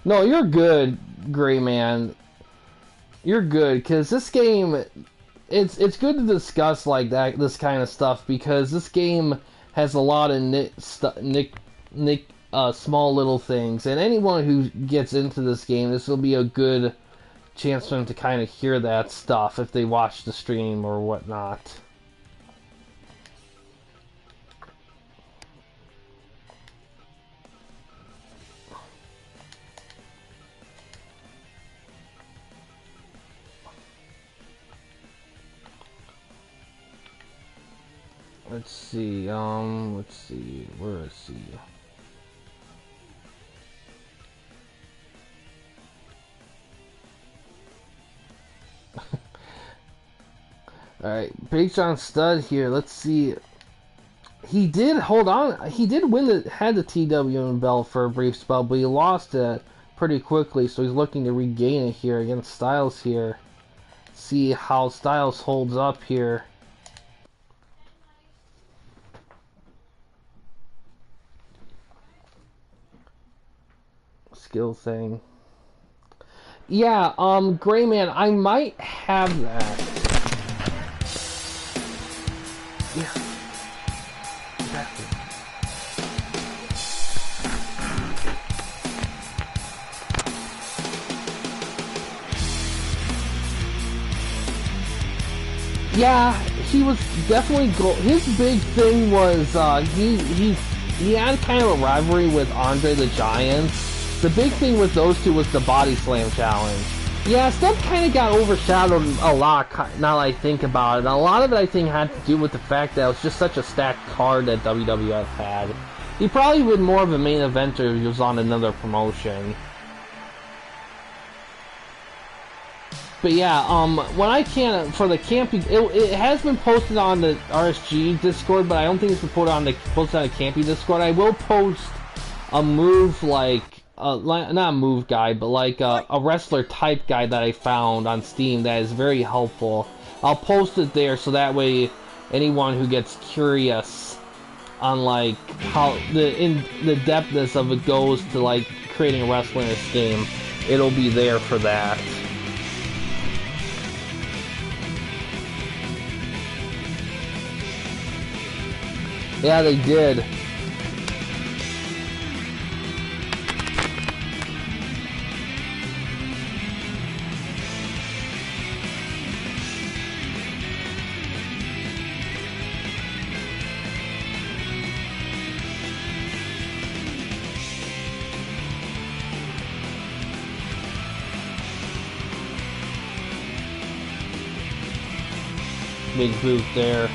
No, you're good, Gray Man. You're good, because this game... It's good to discuss like that, this kind of stuff, because this game has a lot of small little things. And anyone who gets into this game, this will be a good chance for them to kind of hear that stuff if they watch the stream or whatnot. Let's see, where is he? Alright, Big John Studd here, let's see. He did hold on, he did had the TWN belt for a brief spell, but he lost it pretty quickly, so he's looking to regain it here against Styles here. See how Styles holds up here. Skill thing. Yeah, Gray Man, I might have that. Yeah. Exactly. Yeah, he was definitely his big thing was he had kind of a rivalry with Andre the Giant. The big thing with those two was the body slam challenge. Yeah, stuff kind of got overshadowed a lot now that I think about it. A lot of it I think had to do with the fact that it was just such a stacked card that WWF had. He probably would more of a main eventer if he was on another promotion. But yeah, when I can, for the campy, it has been posted on the RSG Discord, but I don't think it's been posted on the campy Discord. I will post a move not a move guide, but like a wrestler type guide that I found on Steam that is very helpful. I'll post it there so that way anyone who gets curious on like how the depthness of it goes to like creating a wrestler in this game, it'll be there for that. Yeah, they did. Big boot there.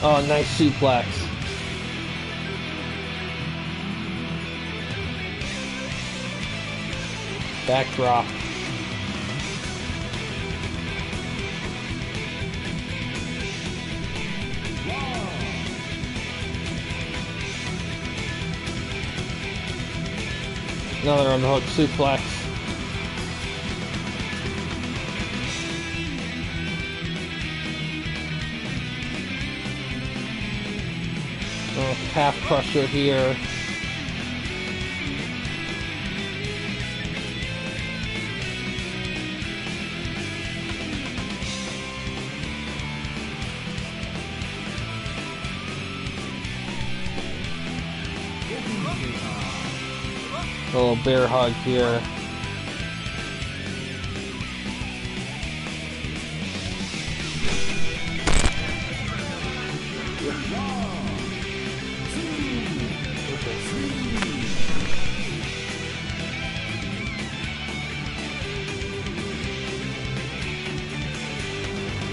Oh, nice suplex. Backdrop. Another underhook suplex. Oh, half crusher here. A little bear hug here.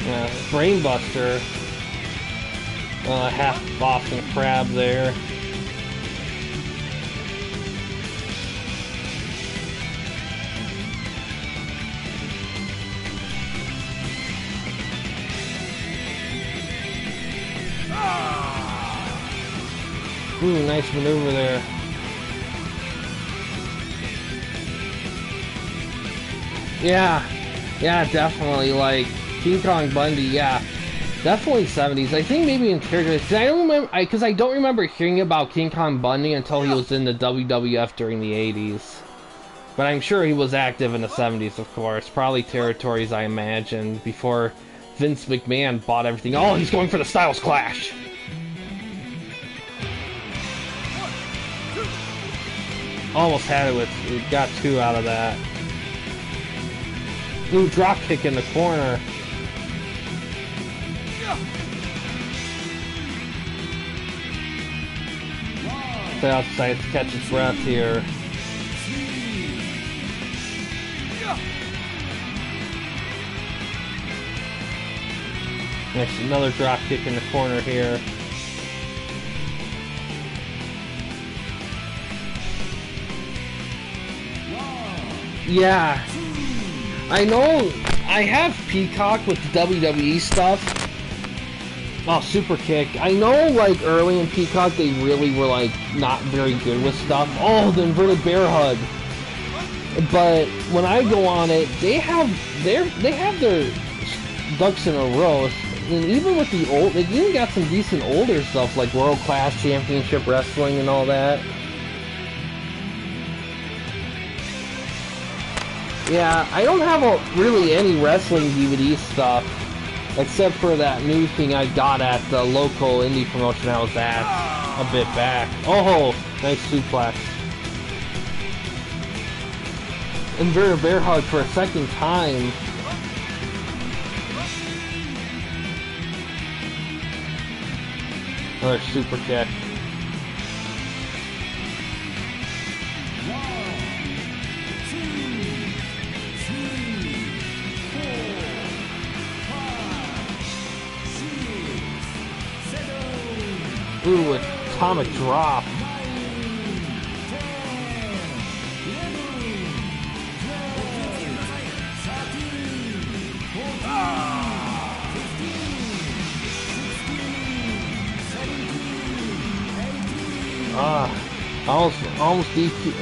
Yeah, brainbuster. Half Boston Crab there. Ooh, nice maneuver there. Yeah, definitely. Like King Kong Bundy, yeah, definitely 70s. I think maybe in character, because I don't remember, because I don't remember hearing about King Kong Bundy until he was in the WWF during the 80s. But I'm sure he was active in the 70s, of course. Probably territories, I imagine, before Vince McMahon bought everything. Oh, he's going for the Styles Clash. Almost had it with, got two out of that. Ooh, drop kick in the corner. Stay outside to catch his breath here. Next, another drop kick in the corner here. Yeah, I know. I have Peacock with the WWE stuff. Oh, super kick. I know, like, early in Peacock, they really were, like, not very good with stuff. Oh, the inverted bear hug. But when I go on it, they have their ducks in a row. And even with the old, they even got some decent older stuff, like World Class Championship Wrestling and all that. Yeah, I don't have really any wrestling DVD stuff, except for that new thing I got at the local indie promotion I was at a bit back. Oh, nice suplex. Inverted bear hug for a second time. Another super kick. Ooh, atomic drop.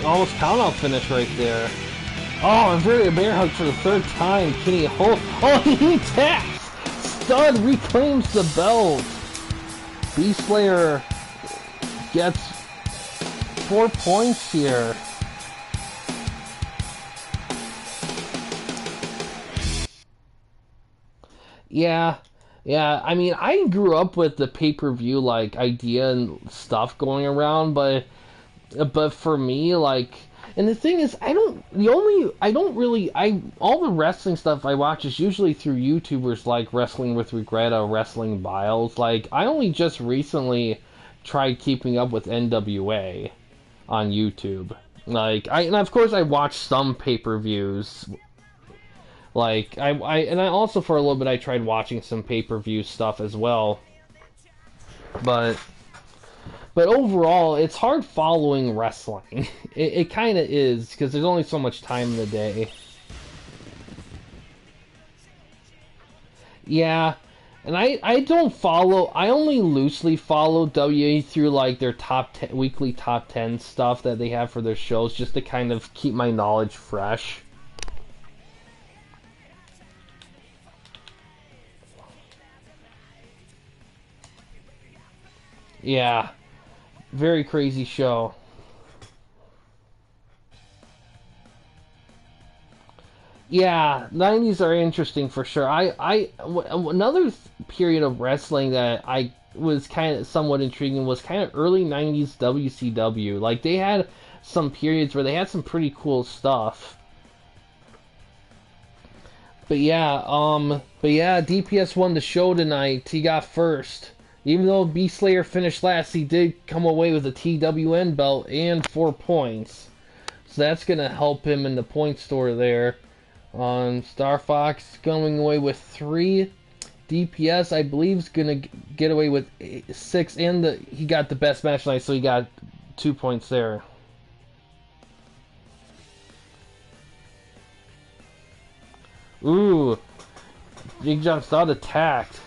Almost count out finish right there. Oh, inverted bear hug for the third time. Kenny Holt. Oh, he taps. Stud reclaims the belt. Beast Slayer gets 4 points here. Yeah, I mean, I grew up with the pay-per-view like idea and stuff going around, but for me, like, and the thing is, all the wrestling stuff I watch is usually through YouTubers like Wrestling with Regretta, Wrestling Biles. Like, I only just recently tried keeping up with NWA on YouTube. Like, and of course I watched some pay-per-views. Like, I also for a little bit I tried watching some pay-per-view stuff as well. But overall, it's hard following wrestling. It kind of is, because there's only so much time in the day. Yeah, and I don't follow, I only loosely follow WWE through like their weekly top 10 stuff that they have for their shows, just to kind of keep my knowledge fresh. Yeah, very crazy show. Yeah, 90s are interesting for sure. Another period of wrestling that I was kind of somewhat intriguing was kind of early 90s WCW. Like, they had some periods where they had some pretty cool stuff. But yeah, DPS won the show tonight. He got first. Even though Beast Slayer finished last, he did come away with a TWN belt and 4 points. So that's going to help him in the point store there. Star Fox going away with 3. DPS, I believe, is going to get away with 6. And he got the best match tonight, so he got 2 points there. Ooh. Big John Studd attacked.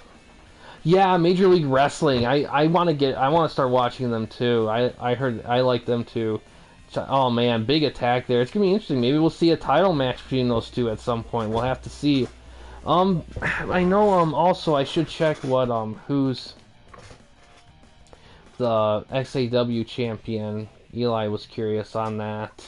Yeah, Major League Wrestling. I want to start watching them too. I heard I like them too. Oh man, big attack there. It's gonna be interesting. Maybe we'll see a title match between those two at some point. We'll have to see. I know. Also, I should check what who's the XAW champion. Eli was curious on that.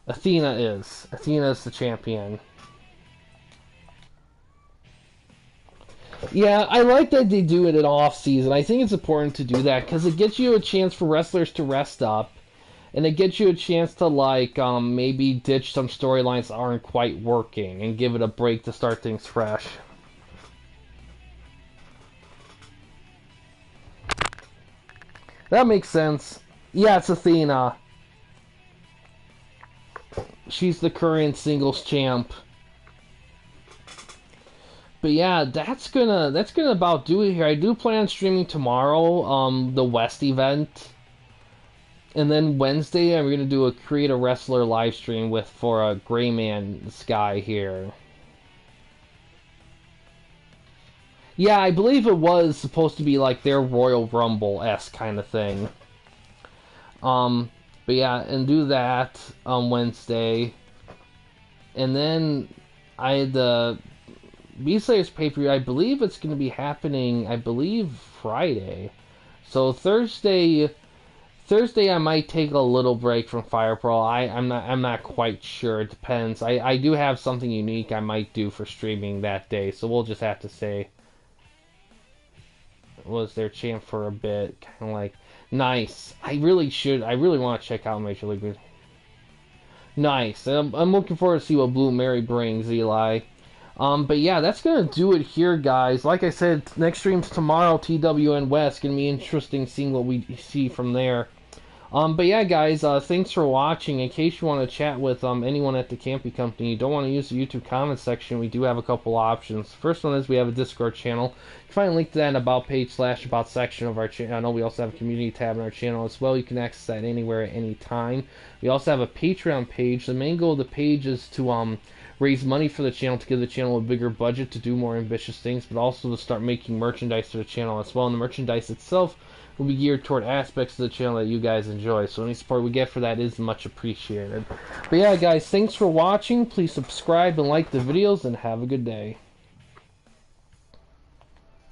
Athena is the champion. Yeah, I like that they do it in off season. I think it's important to do that because it gets you a chance for wrestlers to rest up, and it gets you a chance to like maybe ditch some storylines that aren't quite working and give it a break to start things fresh. That makes sense. Yeah, it's Athena. She's the current singles champ. But yeah, that's gonna about do it here. I do plan on streaming tomorrow, the West event. And then Wednesday I'm gonna do a Create a Wrestler live stream for a Gray Man Sky here. Yeah, I believe it was supposed to be like their Royal Rumble-esque kind of thing. But yeah, and do that on Wednesday. And then I had the Beast Slayer's pay-per-view. I believe it's going to be happening, Friday. So Thursday I might take a little break from Fire Pro. I'm not quite sure. It depends. I do have something unique I might do for streaming that day. So we'll just have to say. Was their champ for a bit. Kind of like, nice. I really want to check out Major League. Nice. I'm looking forward to see what Blue Mary brings, Eli. But yeah, that's gonna do it here, guys. Like I said, next stream's tomorrow, TWN West. Gonna be interesting seeing what we see from there. But yeah, guys, thanks for watching. In case you want to chat with anyone at the Campy Company, you don't want to use the YouTube comment section, we do have a couple options. First one is we have a Discord channel. You can find a link to that in About page / About section of our channel. We also have a community tab in our channel as well. You can access that anywhere at any time. We also have a Patreon page. The main goal of the page is to raise money for the channel, to give the channel a bigger budget to do more ambitious things, but also to start making merchandise for the channel as well. And the merchandise itself will be geared toward aspects of the channel that you guys enjoy. So any support we get for that is much appreciated. But yeah, guys, thanks for watching. Please subscribe and like the videos, and have a good day.